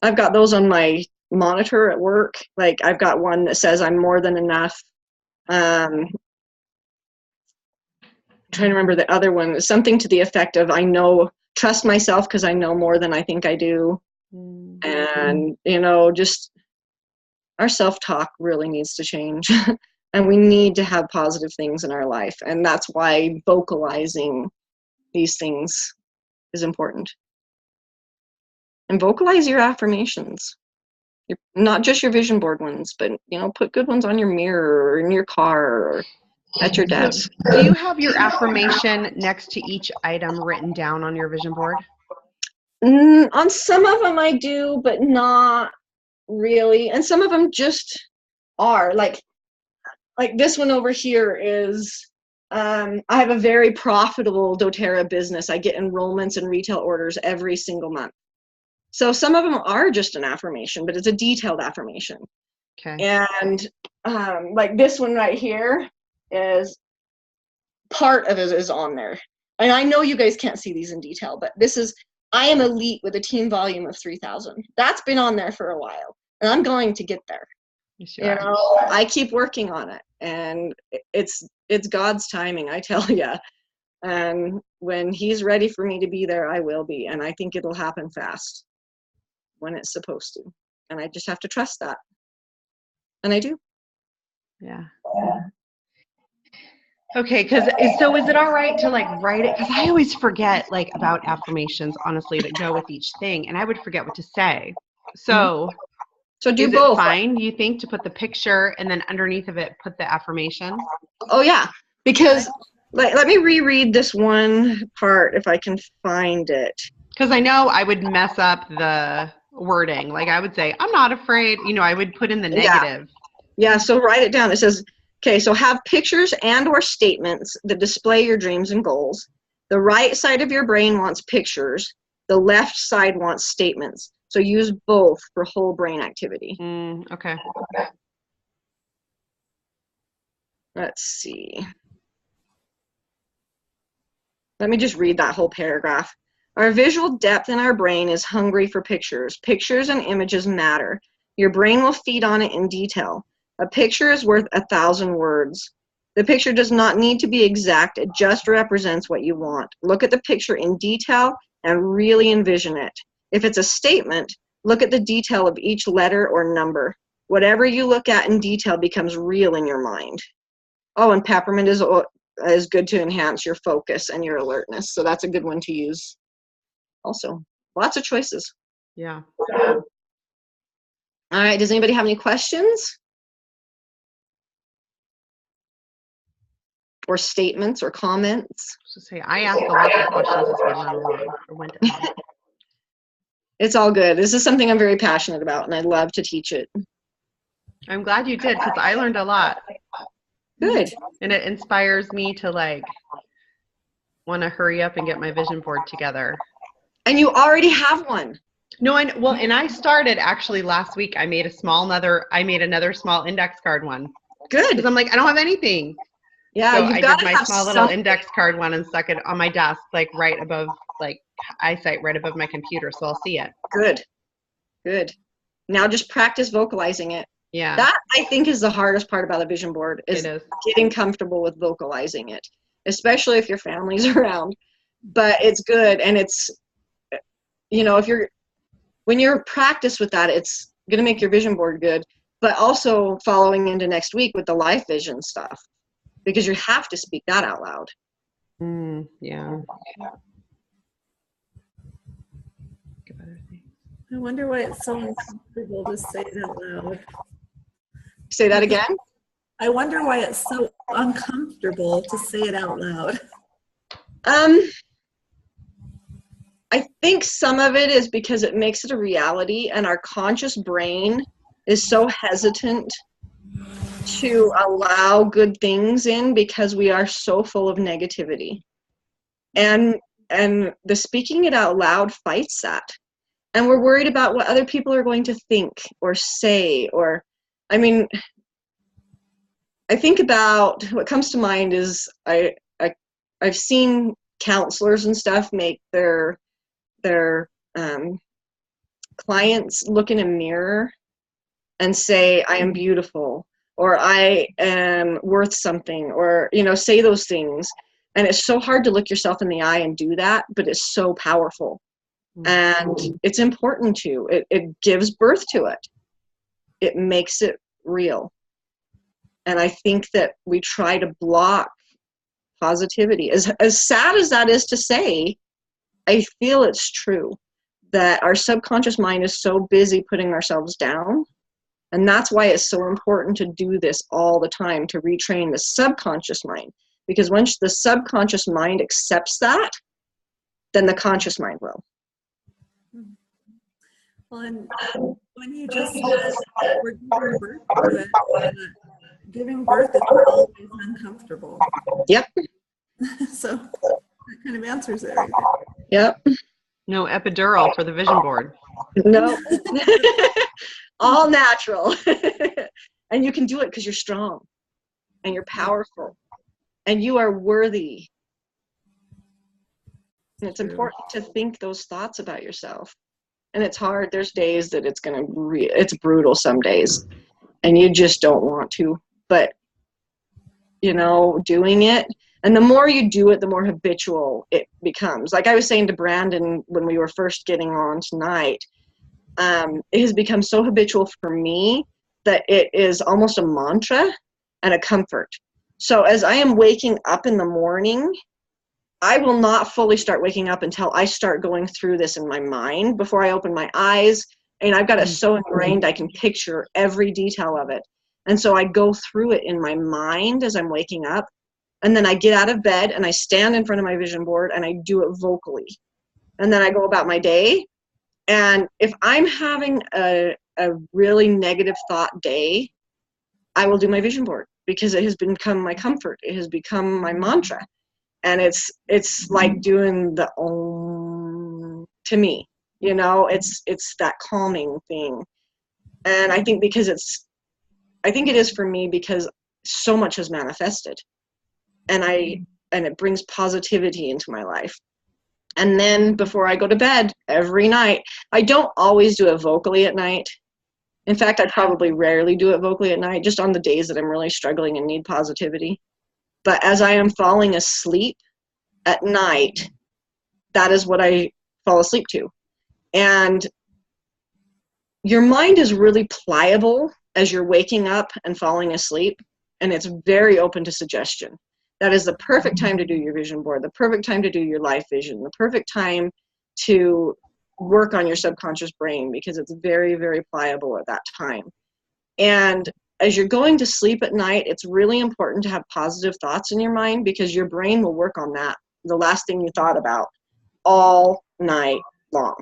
S2: those on my monitor at work. Like I've got one that says I'm more than enough. I'm trying to remember the other one. Something to the effect of trust myself because I know more than I think I do. Mm-hmm. And, you know, just our self-talk really needs to change. And we need to have positive things in our life. And that's why vocalizing these things is important. And vocalize your affirmations. Not just your vision board ones, but, you know, put good ones on your mirror or in your car or at your desk.
S1: Do you have your affirmation next to each item written down on your vision board?
S2: On some of them I do, but not really. And some of them just are. Like this one over here is, I have a very profitable doTERRA business. I get enrollments and retail orders every single month. So some of them are just an affirmation, but it's a detailed affirmation.
S1: Okay.
S2: And like this one right here is part of it is on there. And I know you guys can't see these in detail, but this is, I am elite with a team volume of 3,000. That's been on there for a while, and I'm going to get there.
S1: Yes,
S2: you know, I keep working on it, and it's God's timing, I tell you. And when He's ready for me to be there, I will be. And I think it'll happen fast when it's supposed to. And I just have to trust that. And I do.
S1: Yeah. Okay, so is it all right to like write it? Because I always forget like about affirmations, honestly, that go with each thing, and I would forget what to say. So,
S2: so do
S1: is
S2: both.
S1: It fine, you think, to put the picture and then underneath of it put the affirmation?
S2: Oh yeah, because let me reread this one part if I can find it.
S1: Because I know I would mess up the wording. Like I would say, I'm not afraid. You know, I would put in the negative.
S2: Yeah, so write it down. It says, Okay, so have pictures and or statements that display your dreams and goals. The right side of your brain wants pictures. The left side wants statements. So use both for whole brain activity.
S1: Okay.
S2: Let's see. Let me just read that whole paragraph. Our visual depth in our brain is hungry for pictures. Pictures and images matter. Your brain will feed on it in detail. A picture is worth 1,000 words. The picture does not need to be exact. It just represents what you want. Look at the picture in detail and really envision it. If it's a statement, look at the detail of each letter or number. Whatever you look at in detail becomes real in your mind. Oh, and peppermint is good to enhance your focus and your alertness. So that's a good one to use also. Lots of choices.
S1: Yeah.
S2: All right, does anybody have any questions? Or statements or comments?
S1: So say I asked a lot of questions as we went along or went along.
S2: It's all good. This is something I'm very passionate about, and I love to teach it.
S1: I'm glad you did, because I learned a lot.
S2: Good.
S1: And it inspires me to like want to hurry up and get my vision board together.
S2: And you already have one.
S1: No, and I started actually last week. I made another small index card one.
S2: Good.
S1: Because I'm like, I don't have anything.
S2: Yeah,
S1: so
S2: you've
S1: I
S2: got
S1: did
S2: to
S1: my
S2: have
S1: small little
S2: something.
S1: index card one and stuck it on my desk, like right above, like eyesight, right above my computer, so I'll see it.
S2: Good. Good. Now just practice vocalizing it.
S1: Yeah.
S2: That, I think, is the hardest part about a vision board, is
S1: It is.
S2: getting comfortable with vocalizing it, especially if your family's around. But it's good, and it's, you know, when you're practice with that, it's going to make your vision board good, but also following into next week with the life vision stuff, because you have to speak that out loud.
S1: Yeah.
S4: I wonder why it's so uncomfortable to say it out loud.
S2: Say that again?
S4: I wonder why it's so uncomfortable to say it out loud.
S2: I think some of it is because it makes it a reality, and our conscious brain is so hesitant to allow good things in because we are so full of negativity. And the speaking it out loud fights that. And we're worried about what other people are going to think or say, or, I mean, I think about what comes to mind is I've seen counselors and stuff make their clients look in a mirror and say, I am beautiful, or I am worth something, or, you know, say those things. And it's so hard to look yourself in the eye and do that, but it's so powerful. And it's important to. It gives birth to it. It makes it real. And I think that we try to block positivity. As sad as that is to say, I feel it's true that our subconscious mind is so busy putting ourselves down. And that's why it's so important to do this all the time, to retrain the subconscious mind. Because once the subconscious mind accepts that, then the conscious mind will.
S4: Well, and when you just said we're giving birth to it, giving birth is always uncomfortable.
S2: Yep.
S4: So that kind of answers it right there.
S2: Yep.
S1: No epidural for the vision board.
S2: No. All natural. And you can do it because you're strong and you're powerful and you are worthy. And it's important to think those thoughts about yourself. And it's hard. There's days that it's brutal some days and you just don't want to, but you know, doing it. And the more you do it, the more habitual it becomes. Like I was saying to Brandon when we were first getting on tonight, it has become so habitual for me that it is almost a mantra and a comfort. So as I am waking up in the morning, I will not fully start waking up until I start going through this in my mind before I open my eyes. And I've got it so ingrained, I can picture every detail of it. And so I go through it in my mind as I'm waking up. And then I get out of bed and I stand in front of my vision board and I do it vocally. And then I go about my day. And if I'm having a really negative thought day, I will do my vision board. because it has become my comfort. It has become my mantra. And it's like doing the Om to me, you know, it's that calming thing. And I think it is for me because so much has manifested, and it brings positivity into my life. And then before I go to bed every night, I don't always do it vocally at night. In fact, I probably rarely do it vocally at night, just on the days that I'm really struggling and need positivity. But as I am falling asleep at night, that is what I fall asleep to. And your mind is really pliable as you're waking up and falling asleep, and it's very open to suggestion. That is the perfect time to do your vision board, the perfect time to do your life vision, the perfect time to work on your subconscious brain, because it's very, very pliable at that time. And as you're going to sleep at night, it's really important to have positive thoughts in your mind, because your brain will work on that, the last thing you thought about, all night long.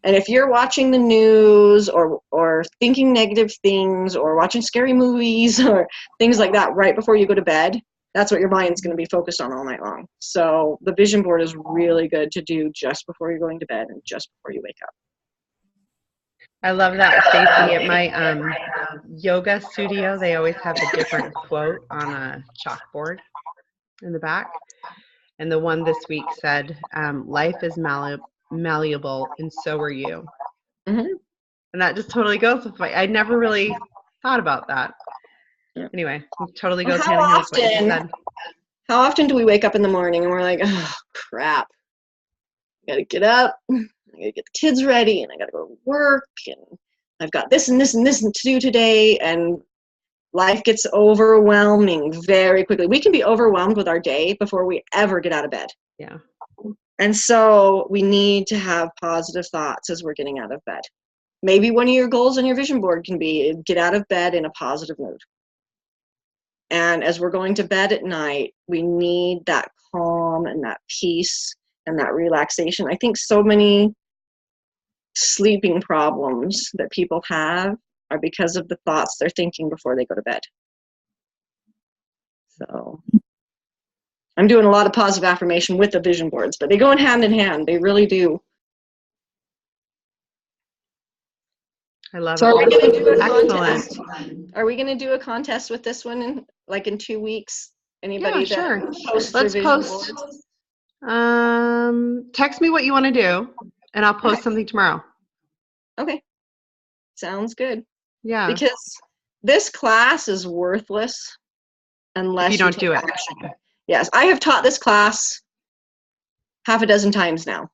S2: And if you're watching the news or thinking negative things or watching scary movies or things like that right before you go to bed, that's what your mind's going to be focused on all night long. So the vision board is really good to do just before you're going to bed and just before you wake up.
S1: I love that, Stacie. At my yoga studio, they always have a different quote on a chalkboard in the back. And the one this week said, life is malleable, and so are you.
S2: Mm-hmm.
S1: And that just totally goes with I'd never really thought about that.
S2: Yeah.
S1: Anyway, it totally goes
S2: How
S1: hand in hand with what you said.
S2: How often do we wake up in the morning and we're like, oh, crap, I gotta get up, I gotta get the kids ready, and I gotta go to work, and I've got this and this and this to do today, and life gets overwhelming very quickly. We can be overwhelmed with our day before we ever get out of bed.
S1: Yeah.
S2: And so we need to have positive thoughts as we're getting out of bed. Maybe one of your goals on your vision board can be get out of bed in a positive mood. And as we're going to bed at night, we need that calm and that peace and that relaxation. I think so many sleeping problems that people have are because of the thoughts they're thinking before they go to bed. So I'm doing a lot of positive affirmation with the vision boards, but they go in hand. They really do.
S1: I love
S2: So
S1: it.
S2: are we going to do a
S1: Excellent.
S2: contest? Are we going to do a contest with this one in 2 weeks? Anybody
S1: Yeah, sure.
S2: posts
S1: Let's
S2: their vision
S1: post.
S2: boards?
S1: Text me what you want to do, and I'll post something tomorrow.
S2: Okay. Sounds good.
S1: Yeah.
S2: Because this class is worthless unless
S1: if you don't
S2: take
S1: do it.
S2: action. Yes, I have taught this class half a dozen times now.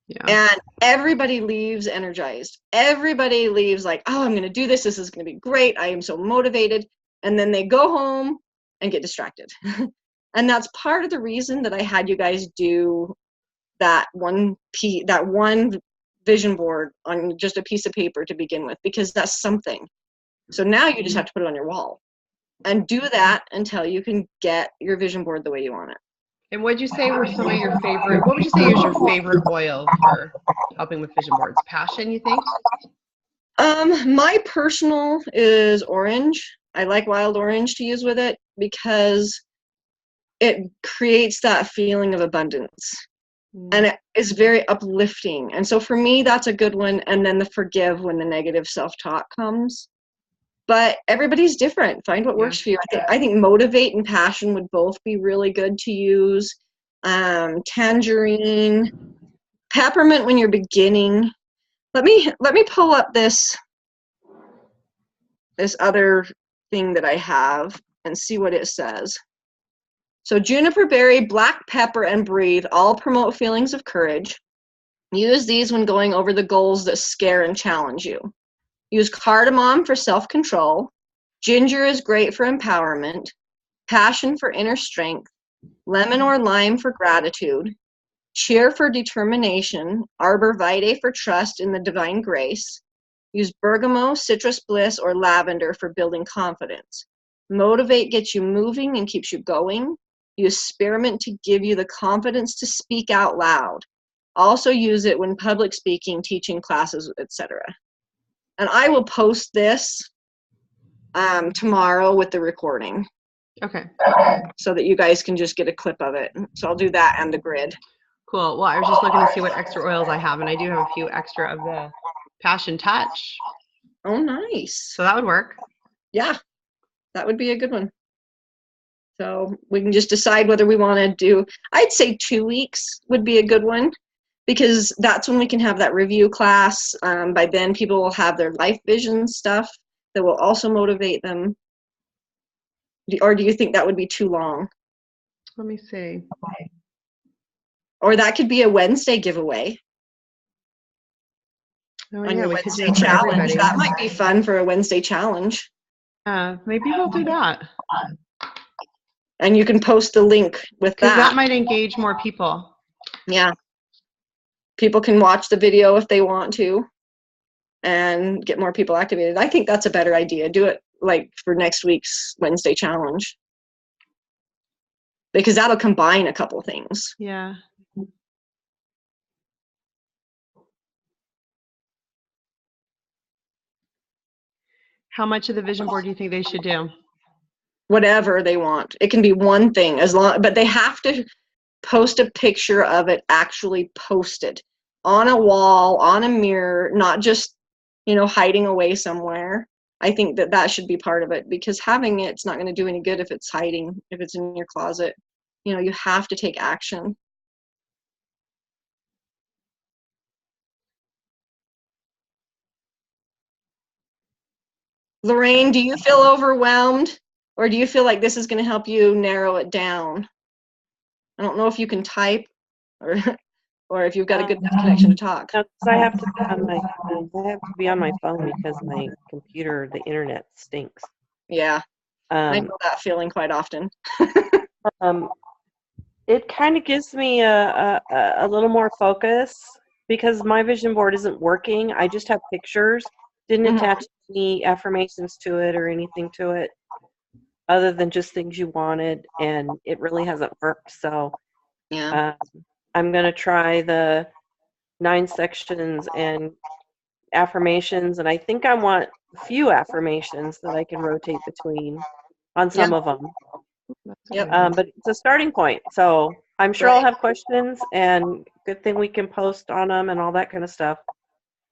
S1: Yeah.
S2: And everybody leaves energized. Everybody leaves like, oh, I'm going to do this. This is going to be great. I am so motivated. And then they go home and get distracted. And that's part of the reason that I had you guys do that one vision board on just a piece of paper to begin with, because that's something. So now you just have to put it on your wall and do that until you can get your vision board the way you want it.
S1: And what would you say were some of your favorite, what would you say is your favorite oil for helping with vision boards? Passion, you think?
S2: My personal is orange. I like wild orange to use with it because it creates that feeling of abundance. And it is very uplifting. And so for me, that's a good one. And then the forgive when the negative self-talk comes. But everybody's different. Find what works for you. I think motivate and passion would both be really good to use. Tangerine, peppermint when you're beginning. Let me pull up this other thing that I have and see what it says. So juniper berry, black pepper, and breathe all promote feelings of courage. Use these when going over the goals that scare and challenge you. Use cardamom for self-control. Ginger is great for empowerment. Passion for inner strength. Lemon or lime for gratitude. Cheer for determination. Arbor vitae for trust in the divine grace. Use bergamot, citrus bliss, or lavender for building confidence. Motivate gets you moving and keeps you going. Use spearmint to give you the confidence to speak out loud. Also use it when public speaking, teaching classes, etc. And I will post this tomorrow with the recording,
S1: Okay.
S2: so that you guys can just get a clip of it. So I'll do that and the grid.
S1: Cool. Well, I was just looking to see what extra oils I have, and I do have a few extra of the Passion Touch.
S2: Oh, nice.
S1: So that would work.
S2: Yeah, that would be a good one. So we can just decide whether we want to do, I'd say 2 weeks would be a good one, because that's when we can have that review class. By then people will have their life vision stuff that will also motivate them. Or do you think that would be too long?
S1: Let me see.
S2: Or that could be a Wednesday giveaway.
S1: Oh,
S2: On
S1: yeah,
S2: your
S1: we could
S2: Wednesday
S1: do it for
S2: challenge.
S1: everybody.
S2: That might be fun for a Wednesday challenge.
S1: Maybe we'll do that.
S2: And you can post the link with
S1: Because that
S2: that.
S1: might engage more people.
S2: Yeah. People can watch the video if they want to and get more people activated. I think that's a better idea. Do it like for next week's Wednesday challenge, because that'll combine a couple things.
S1: Yeah. How much of the vision board do you think they should do?
S2: Whatever they want. It can be one thing, as long, but they have to post a picture of it actually posted on a wall, on a mirror, not just, hiding away somewhere. I think that should be part of it, because having it's not going to do any good if it's hiding, if it's in your closet. You have to take action. Lorraine, do you feel overwhelmed, or do you feel like this is going to help you narrow it down? I don't know if you can type, or or if you've got a good enough connection to talk.
S5: No, 'cause I have to be on my phone. I have to be on my phone because my computer, the internet stinks.
S2: Yeah, I
S5: Um,
S2: know that feeling quite often.
S5: it kind of gives me a little more focus because my vision board isn't working. I just have pictures, didn't
S2: Mhm.
S5: attach any affirmations to it or anything to it other than just things you wanted, and it really hasn't worked. So
S2: Yeah.
S5: I'm going to try the 9 sections and affirmations, and I think I want a few affirmations that I can rotate between on some of them.
S2: Yep.
S5: But it's a starting point, so I'm sure I'll
S2: Right.
S5: have questions, and good thing we can post on them and all that kind of stuff.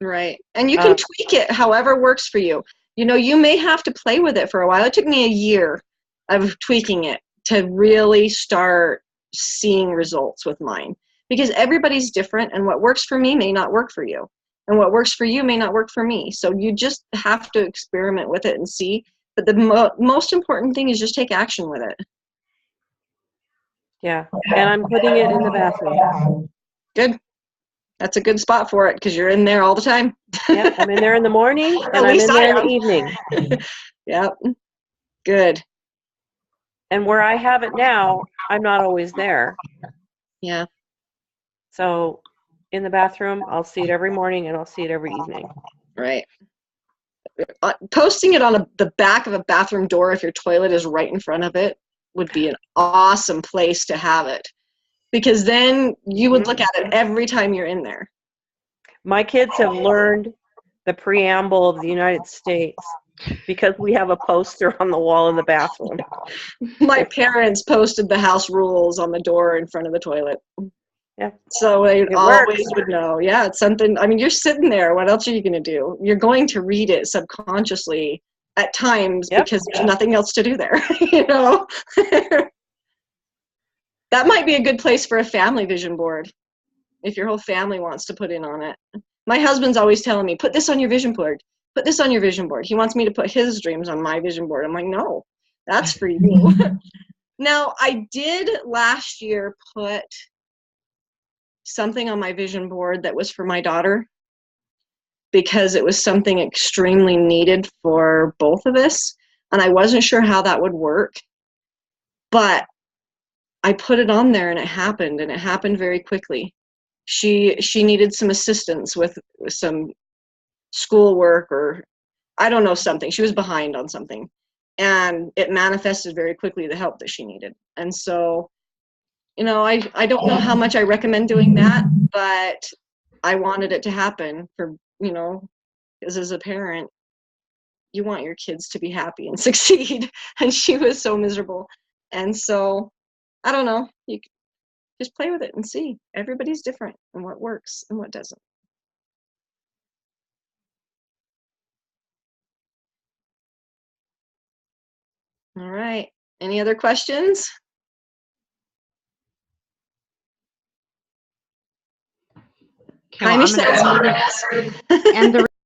S2: Right. And you can
S5: Um,
S2: tweak it however works for you. You may have to play with it for a while. It took me a year of tweaking it to really start seeing results with mine, because everybody's different, and what works for me may not work for you, and what works for you may not work for me. So you just have to experiment with it and see. But the most important thing is just take action with it.
S5: yeah, and I'm putting it in the bathroom.
S2: Good. That's a good spot for it, because you're in there all the time.
S5: Yeah, I'm in there in the morning,
S2: At
S5: and I'm
S2: least
S5: in
S2: I
S5: there in
S2: am.
S5: the evening.
S2: Yep. Good.
S5: And where I have it now, I'm not always there.
S2: Yeah.
S5: So in the bathroom, I'll see it every morning, and I'll see it every evening.
S2: Right. Posting it on the back of a bathroom door, if your toilet is right in front of it, would be an awesome place to have it, because then you would look at it every time you're in there.
S5: My kids have learned the preamble of the United States because we have a poster on the wall in the bathroom.
S2: My parents posted the house rules on the door in front of the toilet.
S5: Yeah.
S2: So they
S5: It
S2: always
S5: works.
S2: would know. Yeah, it's something. I mean, you're sitting there. What else are you going to do? You're going to read it subconsciously at times,
S5: Yep.
S2: because there's nothing else to do there. That might be a good place for a family vision board, if your whole family wants to put in on it. My husband's always telling me, put this on your vision board. Put this on your vision board. He wants me to put his dreams on my vision board. I'm like, no, that's for you. Now, I did last year put something on my vision board that was for my daughter, because it was something extremely needed for both of us, and I wasn't sure how that would work, but I put it on there, and it happened very quickly. She needed some assistance with some schoolwork, or I don't know, something. She was behind on something, and it manifested very quickly, the help that she needed. And so, I don't know how much I recommend doing that, but I wanted it to happen for, because as a parent, you want your kids to be happy and succeed. And she was so miserable. And so, I don't know, you just play with it and see. Everybody's different and what works and what doesn't. All right. Any other questions?
S1: Okay, well, I'm gonna end the